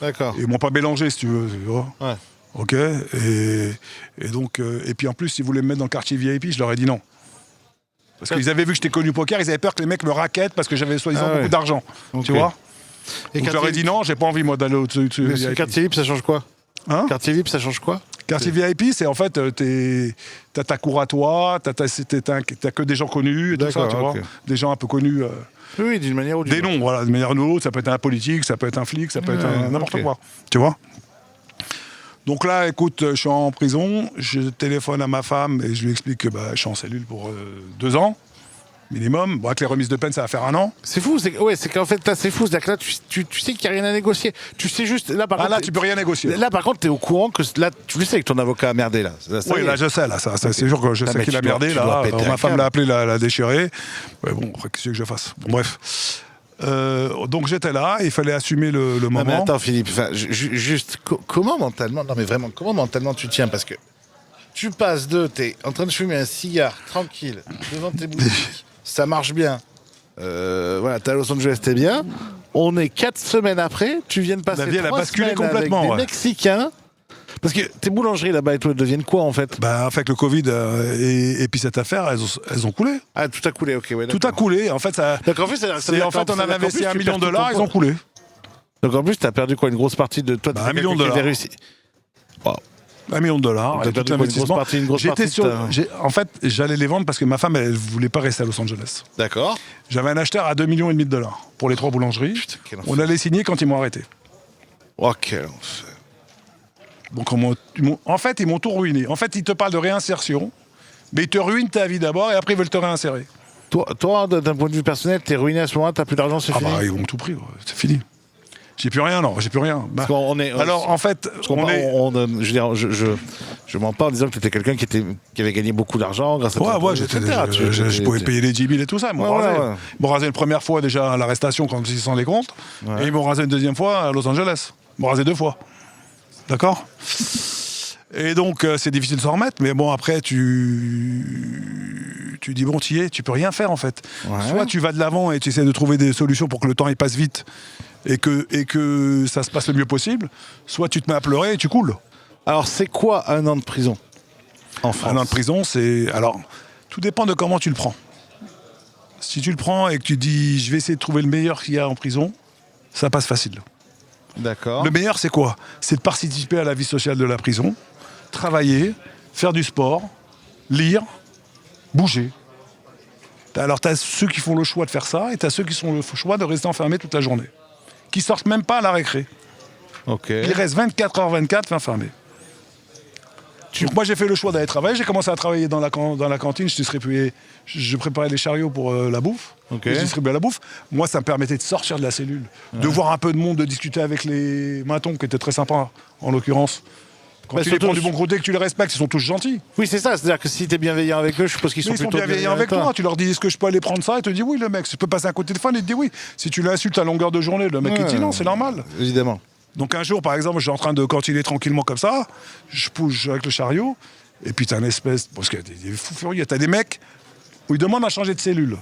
D'accord. Ils m'ont pas mélangé, si tu veux. Tu vois. Ouais. Ok. Et donc, et puis en plus, ils voulaient me mettre dans le quartier VIP, je leur ai dit non. Parce qu'ils avaient vu que j'étais connu poker, ils avaient peur que les mecs me raquettent parce que j'avais soi-disant beaucoup d'argent. Okay. Tu vois. Et donc je leur ai dit non, j'ai pas envie moi d'aller au-dessus. Mais ce quartier VIP, ça change quoi? Hein? Quartier VIP, ça change quoi? Quartier VIP, c'est en fait, t'as ta cour à toi, t'as que des gens connus, et tout ça, tu vois. Des gens un peu connus. Oui, d'une manière ou d'une autre. Des noms, voilà, d'une manière ou d'une autre. Ça peut être un politique, ça peut être un flic, ça peut être n'importe quoi. Tu vois. Donc là, écoute, je suis en prison, je téléphone à ma femme et je lui explique que je suis en cellule pour 2 ans. Minimum. Bon, avec les remises de peine, ça va faire 1 an. C'est fou, c'est qu'en fait, là, c'est fou. C'est-à-dire que là, tu sais qu'il n'y a rien à négocier. Tu sais juste. Là, par contre, là, tu peux rien négocier. Là, par contre, tu es au courant que. Là, tu le sais que ton avocat a merdé, là. Oui, là, je sais, là. C'est sûr que je sais qu'il a merdé, là. Ma femme l'a appelé, l'a déchiré. Ouais, bon, qu'est-ce que je fasse? Bon, bref. Donc j'étais là, il fallait assumer le moment. Mais attends, Philippe, juste, comment mentalement. Non, mais vraiment, comment mentalement tu tiens? Parce que tu passes t'es en train de fumer un cigare tranquille devant tes boutiques. Ça marche bien. Voilà, t'es à Los Angeles, t'es bien. On est 4 semaines après, tu viens de passer la vie, elle a 3 basculé semaines complètement, avec des Mexicains. Parce que tes boulangeries là-bas et tout, elles deviennent quoi en fait? Avec le Covid et puis cette affaire, elles ont coulé. Ah, tout a coulé, ok. Ouais, tout a coulé. En fait, ça. Donc en fait, on a investi $1 million, ils ont coulé. Donc en plus, t'as perdu quoi? Une grosse partie de toi? $1 million. Wow. $1 million. T'as perdu l'investissement. En fait, j'allais les vendre parce que ma femme, elle voulait pas rester à Los Angeles. D'accord. J'avais un acheteur à $2,5 millions pour les 3 boulangeries. Putain, on allait signer quand ils m'ont arrêté. Oh, quel enfer. Donc en fait, ils m'ont tout ruiné. En fait, ils te parlent de réinsertion, mais ils te ruinent ta vie d'abord et après ils veulent te réinsérer. Toi, d'un point de vue personnel, t'es ruiné à ce moment-là, t'as plus d'argent, c'est fini? Ils m'ont tout pris, c'est fini. J'ai plus rien, non, j'ai plus rien. Alors en fait, je m'en parle en disant que tu étais quelqu'un qui avait gagné beaucoup d'argent grâce à toi. Ouais, je pouvais payer les 10 000 et tout ça. Ils m'ont rasé. Ils m'ont rasé une première fois déjà à l'arrestation quand ils s'en les comptes. Ouais. Et ils m'ont rasé une deuxième fois à Los Angeles. Ils m'ont rasé 2 fois. D'accord? Et donc c'est difficile de s'en remettre, mais bon après tu dis bon t'y es, tu peux rien faire en fait. Ouais. Soit tu vas de l'avant et tu essaies de trouver des solutions pour que le temps il passe vite et que ça se passe le mieux possible, soit tu te mets à pleurer et tu coules. Alors c'est quoi 1 an de prison en France? 1 an de prison, alors tout dépend de comment tu le prends. Si tu le prends et que tu dis je vais essayer de trouver le meilleur qu'il y a en prison, ça passe facile. D'accord. Le meilleur, c'est quoi? C'est de participer à la vie sociale de la prison, travailler, faire du sport, lire, bouger. Alors, tu as ceux qui font le choix de faire ça et tu as ceux qui font le choix de rester enfermés toute la journée, qui sortent même pas à la récré. Okay. Ils restent 24h24 enfermés. Donc moi, j'ai fait le choix d'aller travailler. J'ai commencé à travailler dans la cantine. Je préparais les chariots pour la bouffe. Okay. Je distribuais la bouffe. Moi, ça me permettait de sortir de la cellule, de voir un peu de monde, de discuter avec les matons, qui étaient très sympas, en l'occurrence. Quand tu les prends du bon côté, que tu les respectes, ils sont tous gentils. Oui, c'est ça. C'est-à-dire que si tu es bienveillant avec eux, je suppose qu'ils sont plutôt bienveillants avec toi. Tu leur dis, est-ce que je peux aller prendre ça? Et te dit oui, le mec. Je peux passer un coup de téléphone et te dit oui. Si tu l'insultes à longueur de journée, le mec il dit non, c'est normal. Évidemment. Donc un jour, par exemple, je suis en train de cantiner tranquillement comme ça, je pousse avec le chariot, et puis t'as une espèce... Parce qu'il y a des fous furieux, t'as des mecs où ils demandent à changer de cellule.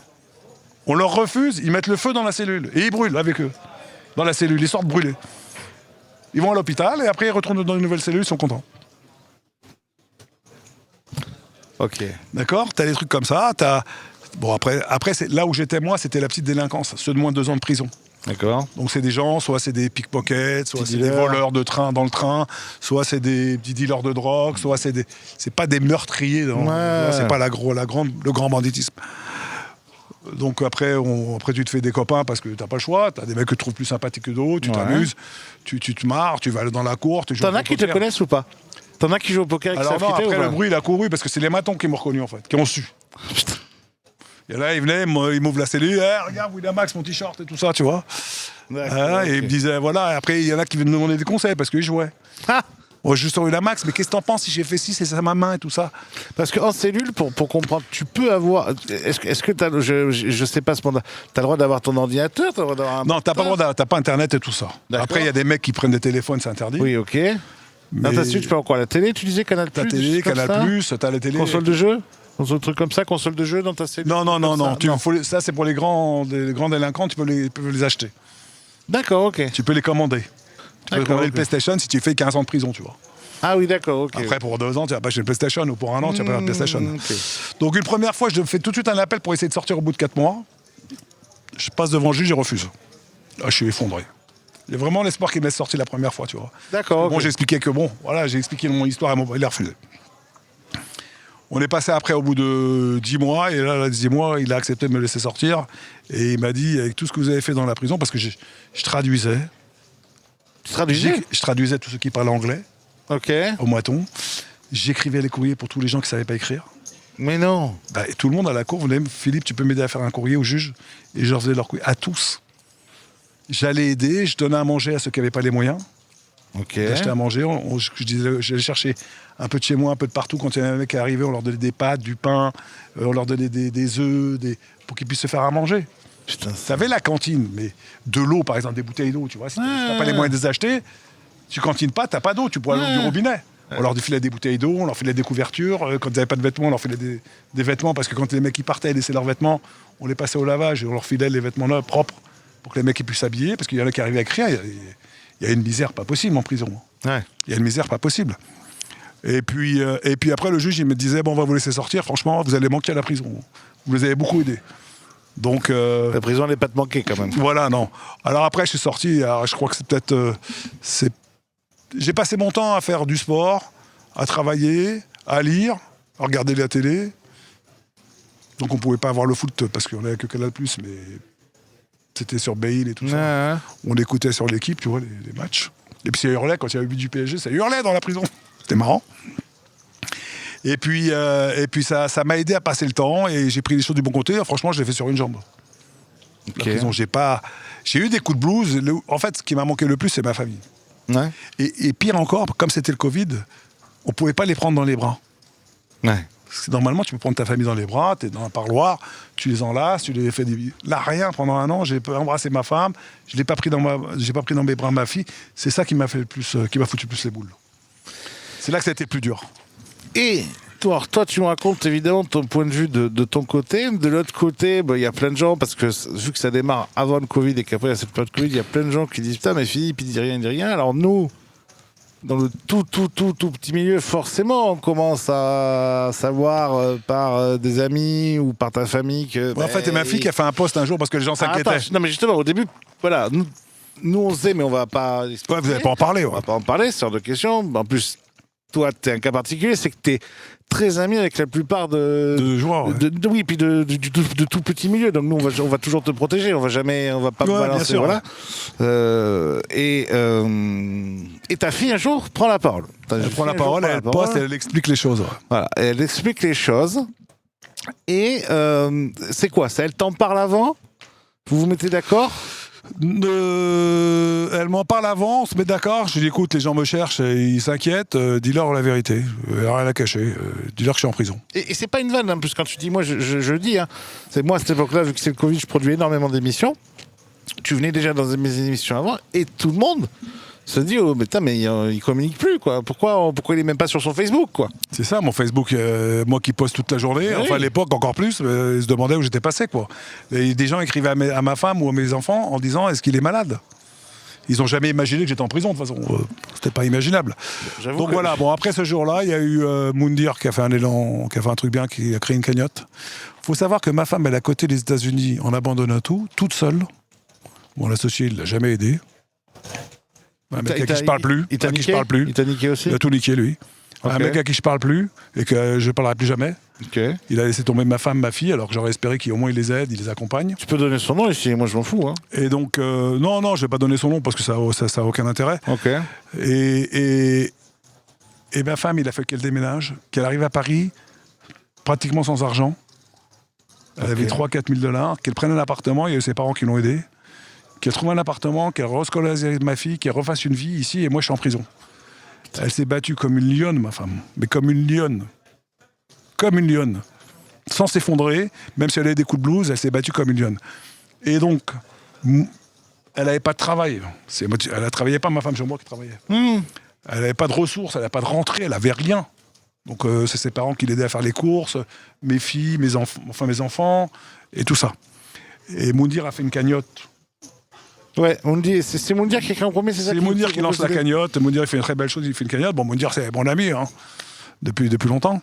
On leur refuse, ils mettent le feu dans la cellule, et ils brûlent avec eux. Dans la cellule, ils sortent brûlés. Ils vont à l'hôpital, et après ils retournent dans une nouvelle cellule, ils sont contents. Ok. D'accord? T'as des trucs comme ça. Bon, après là où j'étais, moi, c'était la petite délinquance, ceux de moins de 2 ans de prison. D'accord. Donc c'est des gens, soit c'est des pickpockets, soit Petits c'est des dealers. voleurs de train dans le train, soit c'est des petits dealers de drogue, soit c'est pas des meurtriers, Ouais. c'est pas le grand banditisme. Donc après tu te fais des copains parce que t'as pas le choix, t'as des mecs que tu trouves plus sympathiques que d'autres, tu t'amuses, tu te marres, tu vas aller dans la cour, tu joues T'en au as qui te poker. connaissent ou pas? T'en as qui jouent au poker et qui Alors savent non, qui t'es ou après pas? le bruit il a couru parce que c'est les matons qui m'ont reconnu en fait, qui ont su. Putain. Et là, il venait, il m'ouvre la cellule, regarde Winamax, mon t-shirt et tout ça, tu vois. D'accord, Et il ok. me disait, voilà, et après, il y en a qui venaient me demander des conseils parce qu'ils jouaient. Ah. Moi, je suis sur Winamax, mais qu'est-ce que t'en penses si j'ai fait ci, c'est ça ma main et tout ça. Parce qu'en cellule, pour comprendre, tu peux avoir. Est-ce que t'as. Je sais pas ce moment. T'as le droit d'avoir ton ordinateur, t'as le droit d'avoir un. Non, t'as pas le droit, t'as pas Internet et tout ça. D'accord. Après, il y a des mecs qui prennent des téléphones, c'est interdit. Oui, ok. Mais Non, tu peux encore la télé, tu disais Canal+. la des télé, choses comme Canal+, t'as la télé. Console de jeu. Console de trucs comme ça, console de jeu dans ta cellule. Non, comme ça ça c'est pour les grands délinquants, tu peux les acheter. D'accord, ok. Tu peux les commander. Tu peux D'accord, commander ok. le PlayStation si tu fais 15 ans de prison, tu vois. Ah oui, d'accord, ok. Après, pour 2 ans, tu vas pas chez le PlayStation, ou pour 1 an, tu vas pas le PlayStation. Ok. Donc une première fois, je fais tout de suite un appel pour essayer de sortir au bout de 4 mois. Je passe devant le juge et refuse. Là, je suis effondré. Il y a vraiment l'espoir qu'il me laisse sortir la première fois, tu vois. D'accord, Bon, ok. j'ai expliqué j'ai expliqué mon histoire, il a refusé. On est passé après au bout de 10 mois, et là, 10 mois, il a accepté de me laisser sortir. Et il m'a dit, avec tout ce que vous avez fait dans la prison, parce que je traduisais, Tu traduisais je traduisais tous ceux qui parlaient anglais, Ok. au moiton. J'écrivais les courriers pour tous les gens qui ne savaient pas écrire. Mais non. Et tout le monde à la cour venait, Philippe, tu peux m'aider à faire un courrier au juge? Et je leur faisais leur courrier, à tous. J'allais aider, je donnais à manger à ceux qui n'avaient pas les moyens. Ok. D'acheter à manger. J'allais chercher un peu de chez moi, un peu de partout. Quand il y avait un mec qui arrivait, on leur donnait des pâtes, du pain, on leur donnait des œufs, pour qu'ils puissent se faire à manger. Putain, T'avais la cantine, mais de l'eau, par exemple, des bouteilles d'eau, tu vois. Si t'as pas les moyens de les acheter, tu cantines pas, t'as pas d'eau, tu bois l'eau du robinet. On leur filait des bouteilles d'eau, on leur filait des couvertures. Quand ils n'avaient pas de vêtements, on leur filait des vêtements, parce que quand les mecs ils partaient, ils laissaient leurs vêtements, on les passait au lavage et on leur filait les vêtements là propres pour que les mecs ils puissent s'habiller, parce qu'il y en a qui arrivaient à écrire. Il y a une misère pas possible en prison. Ouais. Il y a une misère pas possible. Et puis après, le juge, il me disait, bon, on va vous laisser sortir, franchement, vous allez manquer à la prison. Vous les avez beaucoup aidés. Donc, La prison n'est pas te manquer quand même. voilà, non. Alors après, je suis sorti, alors, je crois que c'est peut-être... J'ai passé mon temps à faire du sport, à travailler, à lire, à regarder la télé. Donc on pouvait pas avoir le foot parce qu'on n'avait que Canal+, mais c'était sur Bein et tout ça. Ouais. On écoutait sur l'équipe, tu vois, les matchs. Et puis ça hurlait, quand il y avait eu du PSG, ça hurlait dans la prison. C'était marrant. Et puis ça m'a aidé à passer le temps et j'ai pris les choses du bon côté. Franchement, je l'ai fait sur une jambe. Ok. La prison, j'ai eu des coups de blues. En fait, ce qui m'a manqué le plus, c'est ma famille. Ouais. Et pire encore, comme c'était le Covid, on ne pouvait pas les prendre dans les bras. Ouais. Parce que normalement, tu peux prendre ta famille dans les bras, tu es dans un parloir, tu les enlaces, tu les fais des... Là, rien, pendant 1 an, j'ai embrassé ma femme, je n'ai pas pris dans mes bras ma fille. C'est ça qui m'a fait le plus, qui m'a foutu le plus les boules. C'est là que ça a été le plus dur. Et toi, tu me racontes évidemment ton point de vue de ton côté. De l'autre côté, il y a plein de gens, parce que vu que ça démarre avant le Covid et qu'après il y a cette période de Covid, il y a plein de gens qui disent putain, mais Philippe, il dit rien. Alors nous, dans le tout petit milieu, forcément, on commence à savoir par des amis ou par ta famille que. En fait, c'est ma fille qui a fait un post un jour parce que les gens s'inquiétaient. Attends, non, mais justement, au début, voilà, nous on sait, mais on va pas. Ouais, vous n'allez pas en parler. On va pas en parler, c'est hors de question. En plus, toi, tu es un cas particulier, c'est que tu es très ami avec la plupart De joueurs. Ouais. oui, puis de tout petit milieu. Donc nous, on va toujours te protéger. On va pas Ouais, bien balancer. sûr, Voilà. Et ta fille, un jour, prend la parole. Elle prend la parole, elle poste et elle explique les choses. Ouais. Voilà. Et elle explique les choses. Et c'est quoi ça? Elle t'en parle avant? Vous vous mettez d'accord? Elle m'en parle avant, on se met d'accord. Je lui dis écoute, les gens me cherchent, ils s'inquiètent, dis-leur la vérité. Rien à cacher, dis-leur que je suis en prison. Et c'est pas une vanne, hein, parce que quand tu dis, moi je le dis, hein, c'est moi à cette époque-là, vu que c'est le Covid, je produis énormément d'émissions. Tu venais déjà dans mes émissions avant, et tout le monde se dit oh mais putain, mais il communique plus quoi. Pourquoi il est même pas sur son Facebook quoi? C'est ça, mon Facebook, moi qui poste toute la journée, Oui. enfin à l'époque encore plus, ils se demandaient où j'étais passé quoi. Et des gens écrivaient à ma femme ou à mes enfants en disant est-ce qu'il est malade? Ils n'ont jamais imaginé que j'étais en prison, de toute façon. C'était pas imaginable. J'avoue Donc que- voilà, bon, après ce jour-là, il y a eu Moundir qui a fait un élan, qui a fait un truc bien, qui a créé une cagnotte. Faut savoir que ma femme, elle a quitté les États-Unis en abandonnant tout, toute seule. Mon associé, il l'a jamais aidé. Un mec à qui je parle plus. Il t'a à qui je niqué parle plus. Il t'a niqué aussi? Il a tout niqué, lui. Ok. Un mec à qui je parle plus et que je parlerai plus jamais. Ok. Il a laissé tomber ma femme, ma fille, alors que j'aurais espéré qu'au moins il les aide, il les accompagne. Tu peux donner son nom ici, moi je m'en fous. Hein. Et donc, non, je vais pas donner son nom parce que ça a aucun intérêt. Ok. Et ma femme, il a fait qu'elle déménage, qu'elle arrive à Paris, pratiquement sans argent. Elle avait 3-4 000 $, qu'elle prenne un appartement, il y a eu ses parents qui l'ont aidé, qu'elle trouve un appartement, qu'elle rescolarise ma fille, qu'elle refasse une vie ici, et moi je suis en prison. Elle s'est battue comme une lionne, ma femme, mais comme une lionne. Comme une lionne. Sans s'effondrer, même si elle avait des coups de blues, elle s'est battue comme une lionne. Et donc, elle n'avait pas de travail. Elle ne travaillait pas, ma femme, c'est moi qui travaillais. Elle n'avait pas de ressources, elle n'avait pas de rentrée, elle n'avait rien. Donc c'est ses parents qui l'aidaient à faire les courses, mes filles, mes enfants, et tout ça. Et Moundir a fait une cagnotte. Ouais, c'est Moundir qui écrit en premier, c'est ça? C'est Moundir qui lance la cagnotte. Moundir, il fait une très belle chose, il fait une cagnotte. Bon, Moundir, c'est mon ami, hein, depuis longtemps.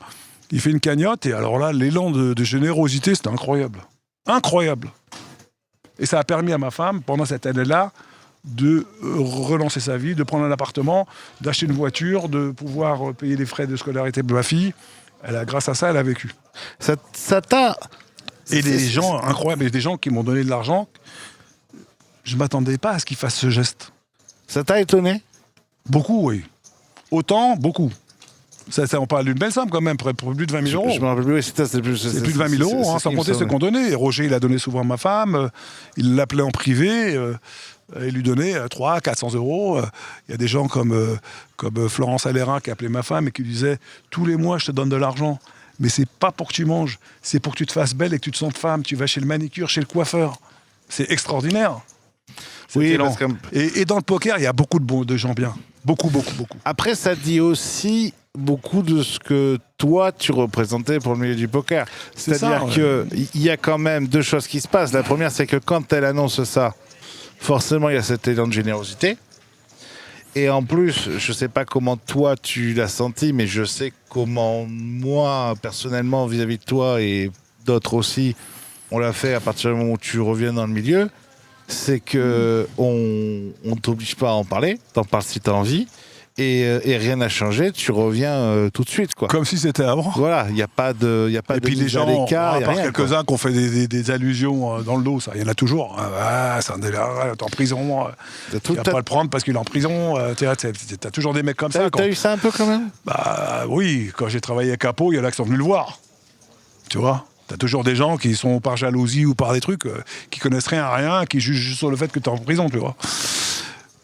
Il fait une cagnotte, et alors là, l'élan de générosité, c'était incroyable. Incroyable. Et ça a permis à ma femme, pendant cette année-là, de relancer sa vie, de prendre un appartement, d'acheter une voiture, de pouvoir payer les frais de scolarité de ma fille. Grâce à ça, elle a vécu. Ça t'a... Et des gens incroyables, des gens qui m'ont donné de l'argent. Je ne m'attendais pas à ce qu'ils fassent ce geste. Ça t'a étonné? Beaucoup, oui. Autant, beaucoup. On parle d'une belle somme quand même, pour plus de 20 000 euros. Je me rappelle plus, c'est plus de 20 000 euros, sans compter ce qu'on donnait. Et Roger, il a donné souvent à ma femme, il l'appelait en privé, il lui donnait 300, 400 euros. Il y a des gens comme Florence Alérin qui appelait ma femme et qui lui disait « Tous les mois, je te donne de l'argent, mais c'est pas pour que tu manges, c'est pour que tu te fasses belle et que tu te sentes femme. Tu vas chez le manicure, chez le coiffeur. » C'est extraordinaire. Oui, Parce parce que... et dans le poker, il y a beaucoup de gens bien. Beaucoup. Après, ça dit aussi beaucoup de ce que toi, tu représentais pour le milieu du poker. C'est-à-dire qu'il y a quand même deux choses qui se passent. La première, c'est que quand elle annonce ça, forcément, il y a cet élan de générosité. Et en plus, je ne sais pas comment toi, tu l'as senti, mais je sais comment moi, personnellement, vis-à-vis de toi et d'autres aussi, on l'a fait à partir du moment où tu reviens dans le milieu. C'est que on t'oblige pas à en parler, t'en parles si t'as envie, et rien n'a changé, tu reviens tout de suite, quoi. Comme si c'était avant. Voilà, il n'y a pas de, Et puis les gens, à part quelques-uns qui ont fait des allusions dans le dos, ça, il y en a toujours. C'est un délire, t'es en prison, tu vas pas le prendre parce qu'il est en prison. T'as toujours des mecs comme ça. T'as eu ça un peu quand même? Bah oui, quand j'ai travaillé à Capo, il y en a qui sont venus le voir. Tu vois? T'as toujours des gens qui sont par jalousie ou par des trucs qui connaissent rien à rien, qui jugent juste sur le fait que t'es en prison, tu vois.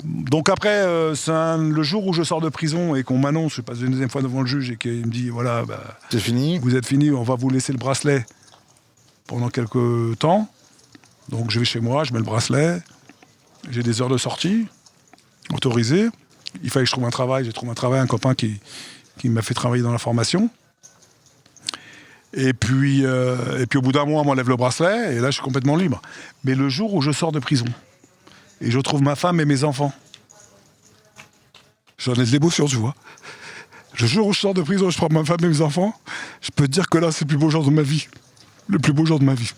Donc après, le jour où je sors de prison et qu'on m'annonce, je passe une deuxième fois devant le juge et qu'il me dit, voilà, c'est fini. Vous êtes fini, on va vous laisser le bracelet pendant quelques temps. Donc je vais chez moi, je mets le bracelet, j'ai des heures de sortie autorisées. Il fallait que je trouve un travail, j'ai trouvé un travail, un copain qui m'a fait travailler dans la formation. Et puis au bout d'un mois, on m'enlève le bracelet, et là, je suis complètement libre. Mais le jour où je sors de prison, et je retrouve ma femme et mes enfants, j'en ai de l'émotion, tu vois. Le jour où je sors de prison, je prends ma femme et mes enfants, je peux te dire que là, c'est le plus beau jour de ma vie. Le plus beau jour de ma vie.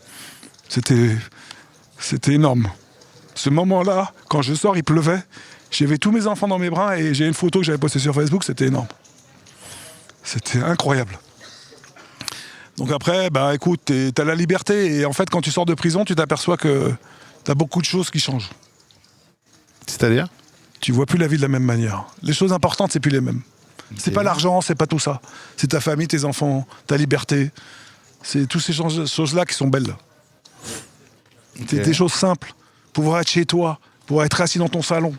C'était énorme. Ce moment-là, quand je sors, il pleuvait. J'avais tous mes enfants dans mes bras, et j'ai une photo que j'avais postée sur Facebook, c'était énorme. C'était incroyable. Donc après, écoute, t'as la liberté, et en fait, quand tu sors de prison, tu t'aperçois que t'as beaucoup de choses qui changent. C'est-à-dire? Tu vois plus la vie de la même manière. Les choses importantes, c'est plus les mêmes. C'est pas l'argent, c'est pas tout ça. C'est ta famille, tes enfants, ta liberté. C'est toutes ces choses-là qui sont belles. C'est des choses simples. Pouvoir être chez toi, pouvoir être assis dans ton salon,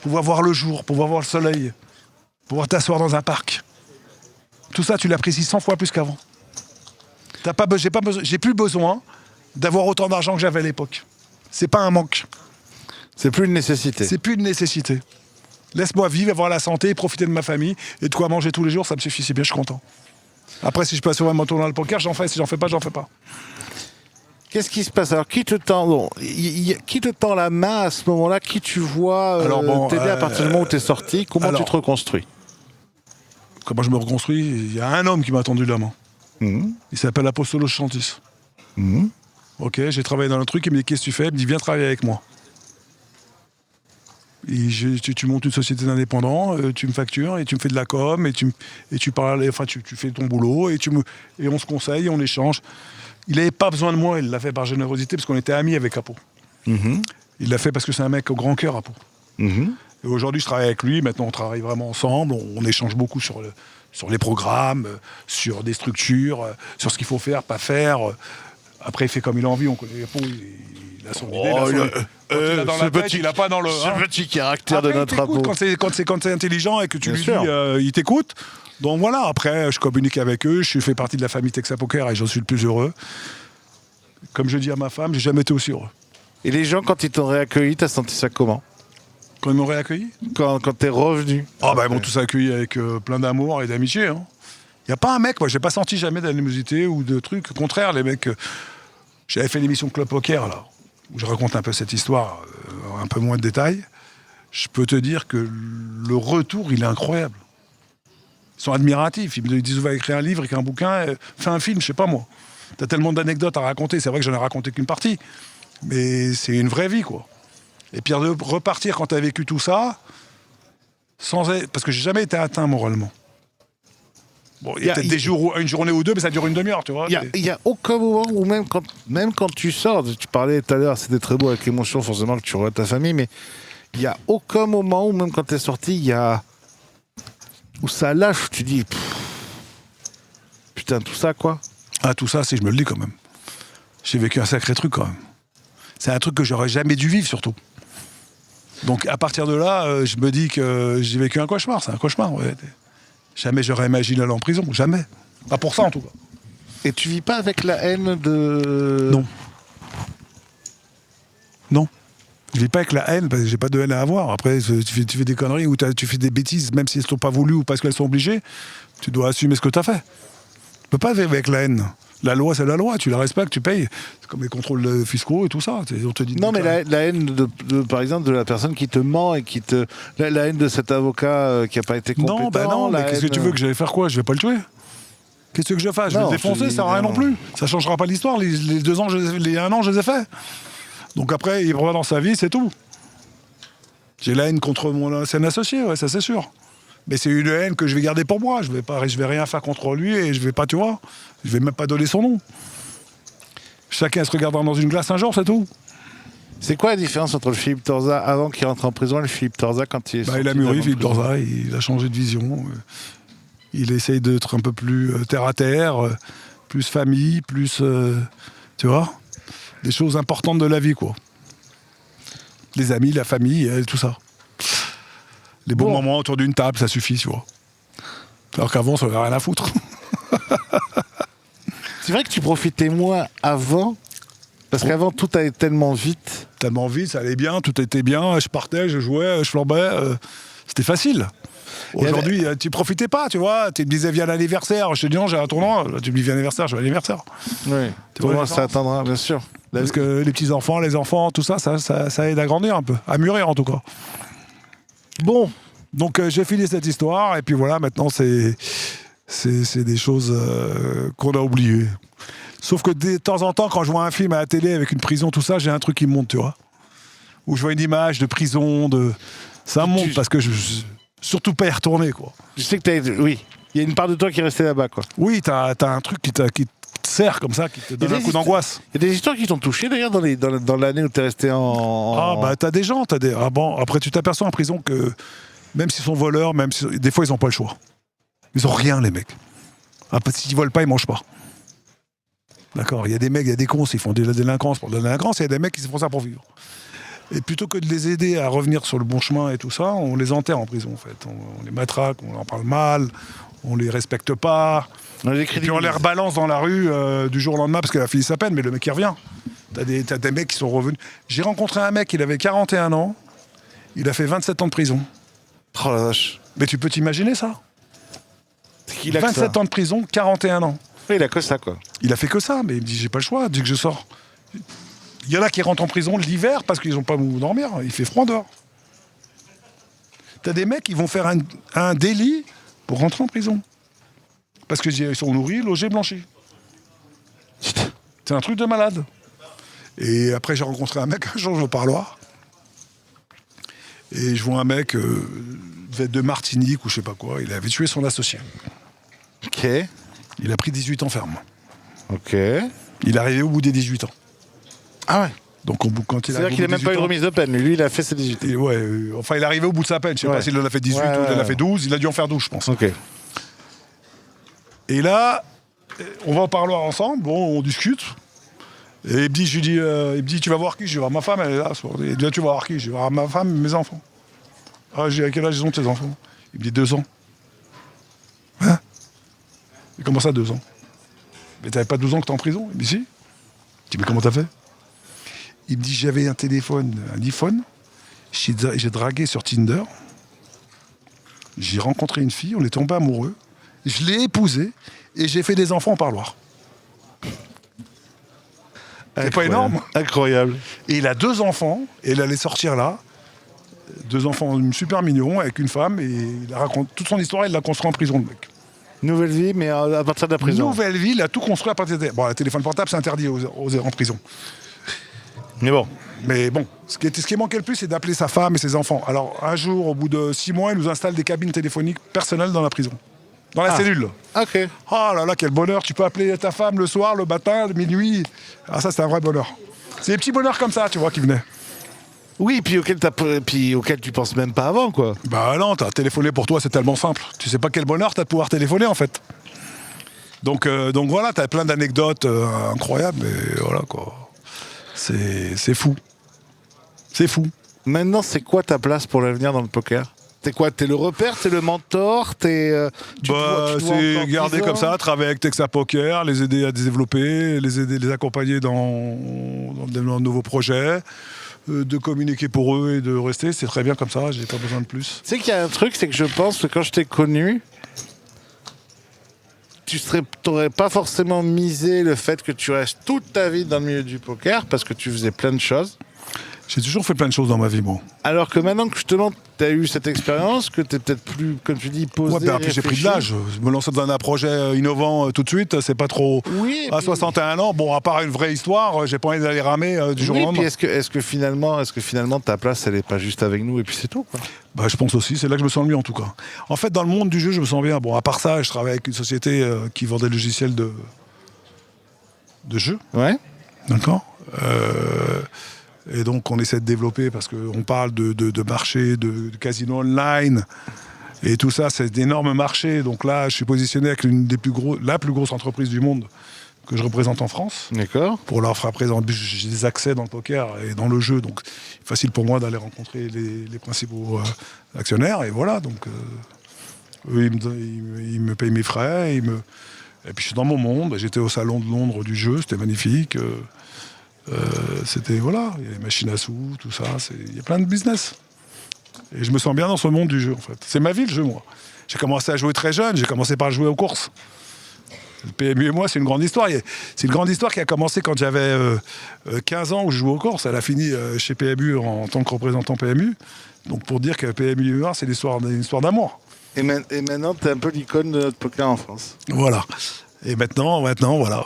pouvoir voir le jour, pouvoir voir le soleil, pouvoir t'asseoir dans un parc. Tout ça, tu l'apprécies 100 fois plus qu'avant. J'ai plus besoin d'avoir autant d'argent que j'avais à l'époque. C'est pas un manque. C'est plus une nécessité. C'est plus une nécessité. Laisse-moi vivre, avoir la santé, profiter de ma famille et de quoi manger tous les jours, ça me suffit, c'est bien, je suis content. Après, si je peux assurer mon tour dans le poker, j'en fais. Si j'en fais pas, j'en fais pas. Qu'est-ce qui se passe? Alors, qui te tend, qui te tend la main à ce moment-là? Qui tu vois t'aider à partir du moment où tu es sorti? Comment tu te reconstruis? Comment je me reconstruis? Il y a un homme qui m'a tendu la main. Il s'appelle Apostolos Chantis. Ok, j'ai travaillé dans le truc, il me dit qu'est-ce que tu fais? Il me dit viens travailler avec moi. Et tu montes une société d'indépendants, tu me factures et tu me fais de la com et tu parles, enfin tu fais ton boulot et on se conseille, on échange. Il n'avait pas besoin de moi, il l'a fait par générosité parce qu'on était amis avec Apo. Il l'a fait parce que c'est un mec au grand cœur, Apo. Et aujourd'hui, je travaille avec lui, maintenant on travaille vraiment ensemble, on échange beaucoup sur les programmes, sur des structures, sur ce qu'il faut faire, pas faire. Après, il fait comme il a envie, on connaît Apo, il a son idée, il a dans la tête, il n'a pas dans le... Ce petit caractère après, de notre Apo. Quand c'est intelligent et que tu Bien lui sûr. dis, il t'écoute. Donc voilà, après, je communique avec eux, je fais partie de la famille Texas Poker et j'en suis le plus heureux. Comme je dis à ma femme, j'ai jamais été aussi heureux. Et les gens, quand ils t'ont réaccueilli, t'as senti ça comment? Quand ils m'ont réaccueilli? Quand t'es revenu? Ah bah ils m'ont tous accueilli avec plein d'amour et d'amitié. Il n'y a pas un mec, moi j'ai pas senti jamais d'animosité ou de trucs. Au contraire, les mecs... J'avais fait l'émission Club Poker, là, où je raconte un peu cette histoire, un peu moins de détails. Je peux te dire que le retour, il est incroyable. Ils sont admiratifs. Ils me disent, va écrire un livre, écrire un bouquin, fais un film, je sais pas moi. T'as tellement d'anecdotes à raconter. C'est vrai que j'en ai raconté qu'une partie. Mais c'est une vraie vie, quoi. Et puis de repartir quand t'as vécu tout ça, parce que j'ai jamais été atteint moralement. Bon, il y a peut-être des jours, une journée ou deux, mais ça dure une demi-heure, tu vois. Il y a aucun moment où même quand tu sors, tu parlais tout à l'heure, c'était très beau avec l'émotion, forcément que tu revois ta famille, mais il y a aucun moment où même quand t'es sorti, où ça lâche, tu dis putain, tout ça quoi. Ah, tout ça, si je me le dis quand même. J'ai vécu un sacré truc quand même. C'est un truc que j'aurais jamais dû vivre surtout. Donc à partir de là, je me dis que j'ai vécu un cauchemar, c'est un cauchemar. Ouais. Jamais j'aurais imaginé aller en prison, jamais. Pas pour ça en tout cas. Et tu vis pas avec la haine de... Non. Non. Je vis pas avec la haine, parce que j'ai pas de haine à avoir. Après, tu fais des conneries ou tu fais des bêtises, même si elles sont pas voulues ou parce qu'elles sont obligées, tu dois assumer ce que tu as fait. Tu peux pas vivre avec la haine. La loi, c'est la loi, tu la respectes, tu payes. C'est comme les contrôles fiscaux et tout ça. On te dit non, mais la haine, par exemple, de la personne qui te ment et qui te... La haine de cet avocat qui n'a pas été compétent. Non, bah non, mais qu'est-ce que tu veux que j'aille faire quoi? Je vais pas le tuer. Qu'est-ce que je fasse? Je vais le défoncer, ça sert à rien non plus. Ça changera pas l'histoire. Les 2 ans, les 1 an, je les ai faits. Donc après, il revient dans sa vie, c'est tout. J'ai la haine contre mon ancien associé, ouais, ça c'est sûr. Mais c'est une haine que je vais garder pour moi. Je vais rien faire contre lui et je vais pas, tu vois. Je vais même pas donner son nom. Chacun se regardera dans une glace un jour, c'est tout. C'est quoi la différence entre le Philippe Torza avant qu'il rentre en prison et le Philippe Torza quand il est sorti? Il a mûri, Philippe Torza, il a changé de vision. Il essaye d'être un peu plus terre à terre, plus famille, plus... tu vois, des choses importantes de la vie, quoi. Les amis, la famille, tout ça. Les bons moments autour d'une table, ça suffit, tu vois. Alors qu'avant, ça n'avait rien à foutre. C'est vrai que tu profitais moins avant, parce qu'avant, tout allait tellement vite. Tellement vite, ça allait bien, tout était bien, je partais, je jouais, je flambais, c'était facile. Aujourd'hui, tu profitais pas, tu vois. Tu me disais, viens à l'anniversaire. Je te dis, non, j'ai un tournoi. Là, tu me dis, viens à l'anniversaire, je vais à l'anniversaire. Oui, pour moi, ça attendra, bien sûr. Parce que les petits-enfants, les enfants, tout ça, ça aide à grandir un peu, à mûrir en tout cas. Bon, donc j'ai fini cette histoire, et puis voilà, maintenant, c'est des choses qu'on a oubliées. Sauf que de temps en temps, quand je vois un film à la télé avec une prison, tout ça, j'ai un truc qui me monte, tu vois. Où je vois une image de prison, ça me monte, parce que surtout pas y retourner, quoi. Je sais que oui, il y a une part de toi qui est restée là-bas, quoi. Oui, t'as un truc qui te sert comme ça, qui te donne un coup d'angoisse. Il y a des histoires qui t'ont touché d'ailleurs dans l'année où t'es resté en... Ah bah t'as des gens, ah bon, après tu t'aperçois en prison que même s'ils sont voleurs, même si... des fois ils ont pas le choix. Ils ont rien, les mecs. Après s'ils volent pas, ils mangent pas. D'accord, il y a des mecs, il y a des cons, ils font de la délinquance pour de la délinquance, et il y a des mecs qui font ça pour vivre. Et plutôt que de les aider à revenir sur le bon chemin et tout ça, on les enterre en prison en fait. On les matraque, on en parle mal, on les respecte pas. Et puis on les rebalance dans la rue du jour au lendemain parce qu'elle a fini sa peine, mais le mec il revient. T'as des mecs qui sont revenus. J'ai rencontré un mec, il avait 41 ans, il a fait 27 ans de prison. Oh la vache. Mais tu peux t'imaginer ça? 27 ans de prison, 41 ans. Oui, il a que ça, quoi. Il a fait que ça, mais il me dit j'ai pas le choix, dès que je sors. Il y en a qui rentrent en prison l'hiver parce qu'ils n'ont pas où dormir. Il fait froid dehors. T'as des mecs qui vont faire un délit pour rentrer en prison. Parce qu'ils sont nourris, logés, blanchis. C'est un truc de malade. Et après, j'ai rencontré un mec un jour au parloir. Et je vois un mec de Martinique ou je sais pas quoi. Il avait tué son associé. Ok. Il a pris 18 ans ferme. Ok. Il est arrivé au bout des 18 ans. Ah ouais. Donc quand il C'est-à-dire qu'il n'a même pas eu de remise de peine. Lui, il a fait ses 18 ans. Et ouais, enfin, il est arrivé au bout de sa peine. Je sais pas s'il en a fait 18 ou il en a fait 12. Il a dû en faire 12, je pense. Ok. Et là, on va au parloir ensemble. Bon, on discute. Et il me dit, tu vas voir qui? Je vais voir ma femme, elle est là. Il me dit, tu vas voir qui? Je vais voir ma femme et mes enfants. Ah, j'ai à quel âge ils ont tes enfants? Il me dit 2 ans. Hein? Et comment ça, 2 ans? Mais t'avais pas 12 ans que t'es en prison? Il me dit, si. Je dis, mais comment t'as fait? Il me dit, j'avais un iPhone. J'ai dragué sur Tinder. J'ai rencontré une fille, on est tombé amoureux. Je l'ai épousée et j'ai fait des enfants au parloir. C'est pas énorme? Incroyable. Et il a 2 enfants, et il allait sortir là. 2 enfants super mignons, avec une femme, et il raconte toute son histoire, il l'a construit en prison, le mec. Nouvelle vie, mais à partir de la prison. Nouvelle vie, il a tout construit à partir de... Bon, le téléphone portable, c'est interdit en prison. Mais bon, ce qui manquait le plus, c'est d'appeler sa femme et ses enfants. Alors, un jour, au bout de 6 mois, il nous installe des cabines téléphoniques personnelles dans la prison. Dans la cellule. Ok. Oh là là, quel bonheur. Tu peux appeler ta femme le soir, le matin, le minuit. Ah, ça, c'est un vrai bonheur. C'est des petits bonheurs comme ça, tu vois, qui venaient. Oui, puis auquel tu penses même pas avant, quoi. Bah non, t'as téléphoné pour toi, c'est tellement simple. Tu sais pas quel bonheur t'as de pouvoir téléphoner, en fait. Donc voilà, t'as plein d'anecdotes incroyables, mais voilà, quoi. C'est fou. C'est fou. Maintenant, c'est quoi ta place pour l'avenir dans le poker? T'es quoi? T'es le repère? T'es le mentor? C'est garder comme ça, travailler avec Texas Poker, les aider à développer, les accompagner dans de nouveaux projets, de communiquer pour eux et de rester. C'est très bien comme ça, j'ai pas besoin de plus. Tu sais qu'il y a un truc, c'est que je pense que quand je t'ai connu, t'aurais pas forcément misé le fait que tu restes toute ta vie dans le milieu du poker parce que tu faisais plein de choses. J'ai toujours fait plein de choses dans ma vie, moi. Alors que maintenant que justement tu as eu cette expérience, que tu es peut-être plus, comme tu dis, posé. Ouais, puis j'ai pris de l'âge. Me lancer dans un projet innovant tout de suite, c'est pas trop. Oui, à 61 ans, bon, à part une vraie histoire, j'ai pas envie d'aller ramer du jour au lendemain. Est-ce que finalement ta place, elle est pas juste avec nous et puis c'est tout, quoi. Bah, je pense aussi, c'est là que je me sens le mieux en tout cas. En fait, dans le monde du jeu, je me sens bien. Bon, à part ça, je travaille avec une société qui vend des logiciels de jeu. Ouais. D'accord. Et donc, on essaie de développer parce qu'on parle de marché, de casino online. Et tout ça, c'est d'énormes marchés. Donc là, je suis positionné avec la plus grosse entreprise du monde que je représente en France. D'accord. Pour leur faire présenter, j'ai des accès dans le poker et dans le jeu. Donc, c'est facile pour moi d'aller rencontrer les principaux actionnaires. Et voilà, donc, eux, ils me payent mes frais. Et puis, je suis dans mon monde. J'étais au salon de Londres du jeu. C'était magnifique. C'était, voilà, il y a les machines à sous, tout ça, il y a plein de business. Et je me sens bien dans ce monde du jeu, en fait. C'est ma vie, le jeu, moi. J'ai commencé à jouer très jeune, j'ai commencé par jouer aux courses. Le PMU et moi, c'est une grande histoire. C'est une grande histoire qui a commencé quand j'avais 15 ans où je jouais aux courses. Elle a fini chez PMU en tant que représentant PMU. Donc pour dire que PMU, c'est une histoire d'amour. Et maintenant, tu es un peu l'icône de notre poker en France. Voilà. Et maintenant, voilà.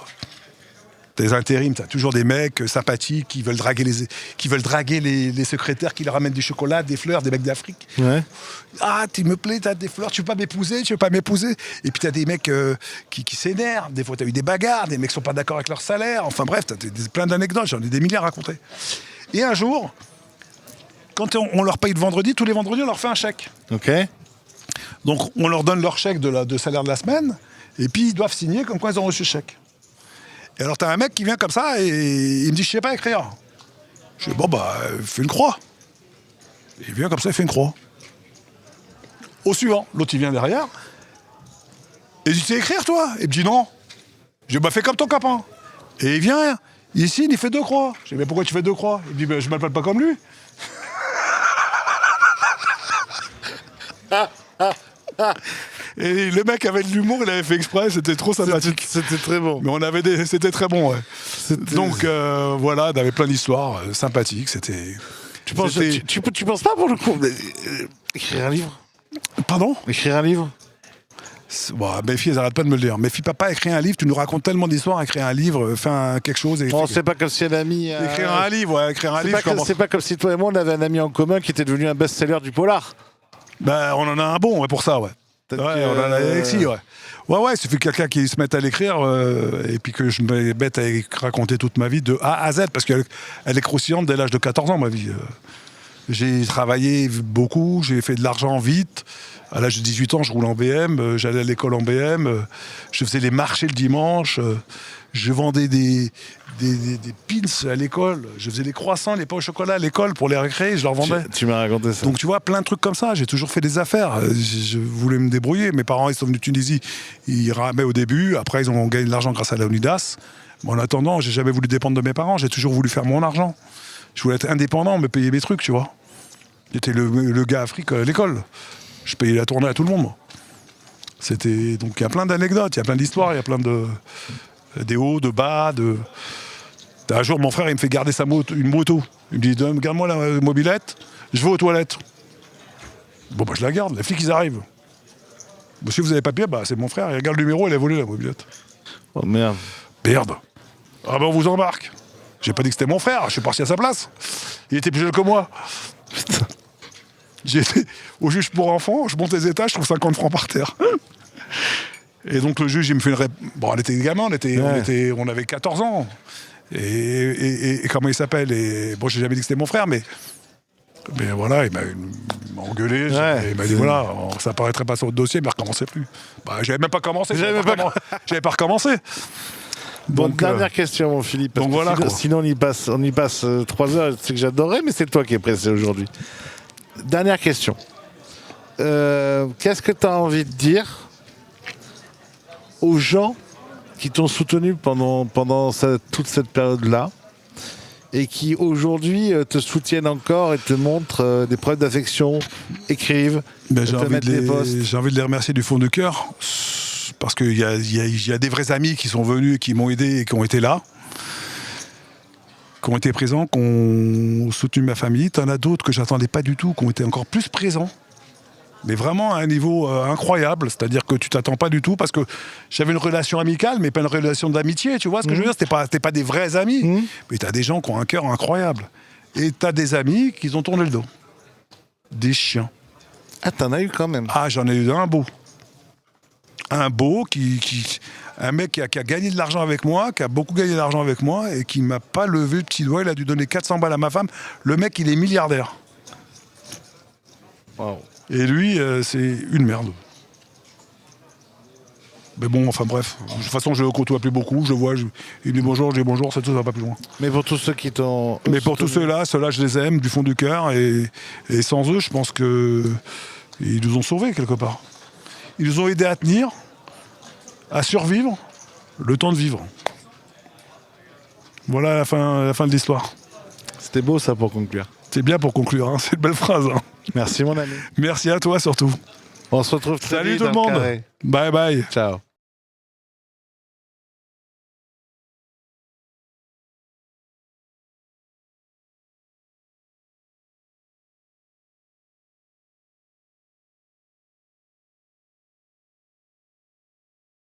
Des intérims, t'as toujours des mecs sympathiques qui veulent draguer les secrétaires qui leur ramènent du chocolat, des fleurs, des mecs d'Afrique. Ouais. Ah, tu me plais, t'as des fleurs, tu veux pas m'épouser? Et puis t'as des mecs qui s'énervent, des fois t'as eu des bagarres, des mecs sont pas d'accord avec leur salaire, enfin bref, t'as plein d'anecdotes, j'en ai des milliers à raconter. Et un jour, quand on leur paye le vendredi, tous les vendredis on leur fait un chèque. Ok. Donc on leur donne leur chèque de salaire de la semaine, et puis ils doivent signer comme quoi ils ont reçu le chèque. Et alors, t'as un mec qui vient comme ça et il me dit, je sais pas écrire. Je dis, bon, bah, fais une croix. Et il vient comme ça, il fait une croix. Au suivant, l'autre, il vient derrière. Et je dis, tu sais écrire, toi? Il me dit, non. Je dis, bah, fais comme ton copain. Et il vient, il signe, il fait 2 croix. Je dis, mais pourquoi tu fais 2 croix? Il me dit, bah, je m'appelle pas comme lui. Et le mec avait de l'humour, il avait fait exprès, c'était trop sympathique. C'était très bon. Mais c'était très bon, ouais. Donc voilà, on avait plein d'histoires sympathiques. C'était. Tu penses pas pour le coup écrire un livre? Pardon? Écrire un livre? Bon, mes filles, elles arrêtent pas de me le dire. Mes filles, papa, écrire un livre, tu nous racontes tellement d'histoires, écrire un livre, faire quelque chose. Bon, c'est pas comme si un ami. Écrire un livre, ouais, écrire un livre. C'est pas comme si toi et moi, on avait un ami en commun qui était devenu un best-seller du polar. Ben, on en a un bon, ouais, pour ça, ouais. Ouais, on en a Alexis, ouais. Ouais, il suffit que quelqu'un qui se mette à l'écrire et puis que je me mette à raconter toute ma vie de A à Z, parce qu'elle est croustillante dès l'âge de 14 ans, ma vie. J'ai travaillé beaucoup, j'ai fait de l'argent vite. À l'âge de 18 ans, je roulais en BM, j'allais à l'école en BM, je faisais les marchés le dimanche, je vendais des pins à l'école, je faisais les croissants, les pains au chocolat à l'école pour les récréer, je leur vendais. Tu m'as raconté ça. Donc tu vois, plein de trucs comme ça, j'ai toujours fait des affaires, je voulais me débrouiller. Mes parents, ils sont venus de Tunisie, ils ramaient au début, après ils ont gagné de l'argent grâce à la Unidas. Mais en attendant, j'ai jamais voulu dépendre de mes parents, j'ai toujours voulu faire mon argent. Je voulais être indépendant, me payer mes trucs, tu vois. J'étais le gars Afrique à l'école. Je payais la tournée à tout le monde. C'était donc il y a plein d'anecdotes, il y a plein d'histoires, il y a plein des hauts, de bas, Un jour, mon frère, il me fait garder une moto. Il me dit, garde-moi la mobilette, je vais aux toilettes. Bon, bah, je la garde, les flics, ils arrivent. Bon, si vous avez papier, bah, c'est mon frère, il regarde le numéro, il a volé la mobilette. Oh merde. Merde. Ah ben, on vous embarque. J'ai pas dit que c'était mon frère, je suis parti à sa place. Il était plus jeune que moi. Putain. J'ai été au juge pour enfants, je monte les étages, je trouve 50 francs par terre. Et donc le juge, il me fait une Bon, on était gamin, on avait 14 ans. Et comment il s'appelle? Et bon, j'ai jamais dit que c'était mon frère, mais voilà, il m'a engueulé. Il m'a dit voilà, ça paraîtrait pas sur le dossier, mais recommencez plus. Bah, j'avais même pas commencé. J'avais pas recommencé. Bon, Donc, dernière question, mon Philippe. Donc voilà, sinon, on y passe 3 heures. C'est que j'adorerais, mais c'est toi qui es pressé aujourd'hui. Dernière question. Qu'est-ce que tu as envie de dire aux gens qui t'ont soutenu pendant toute cette période-là et qui aujourd'hui te soutiennent encore et te montrent des preuves d'affection, écrivent, j'ai envie de les remercier du fond du cœur parce qu'il y a des vrais amis qui sont venus et qui m'ont aidé et qui ont été là, qui ont été présents, qui ont soutenu ma famille. T'en as d'autres que j'attendais pas du tout, qui ont été encore plus présents. Mais vraiment à un niveau incroyable, c'est-à-dire que tu t'attends pas du tout, parce que j'avais une relation amicale, mais pas une relation d'amitié, tu vois ce que je veux dire? C'était pas des vrais amis, mais t'as des gens qui ont un cœur incroyable. Et t'as des amis qui ont tourné le dos. Des chiens. Ah, t'en as eu quand même. Ah, j'en ai eu un beau. Un beau un mec qui a gagné de l'argent avec moi, qui a beaucoup gagné d'argent avec moi, et qui m'a pas levé le petit doigt, il a dû donner 400 balles à ma femme. Le mec, il est milliardaire. Wow. Et lui, c'est une merde. Mais bon, enfin bref. De toute façon, je le côtoie plus beaucoup. Je vois, il dit bonjour, je dis bonjour, c'est tout, ça va pas plus loin. Mais pour tous ceux qui t'ont... Mais pour tous ceux-là, je les aime du fond du cœur. Et sans eux, je pense qu'ils nous ont sauvés quelque part. Ils nous ont aidés à tenir, à survivre, le temps de vivre. Voilà la fin de l'histoire. C'était beau ça pour conclure. C'est bien pour conclure, hein. C'est une belle phrase. Hein. Merci mon ami. Merci à toi surtout. On se retrouve très vite. Salut tout le monde. Bye bye. Ciao.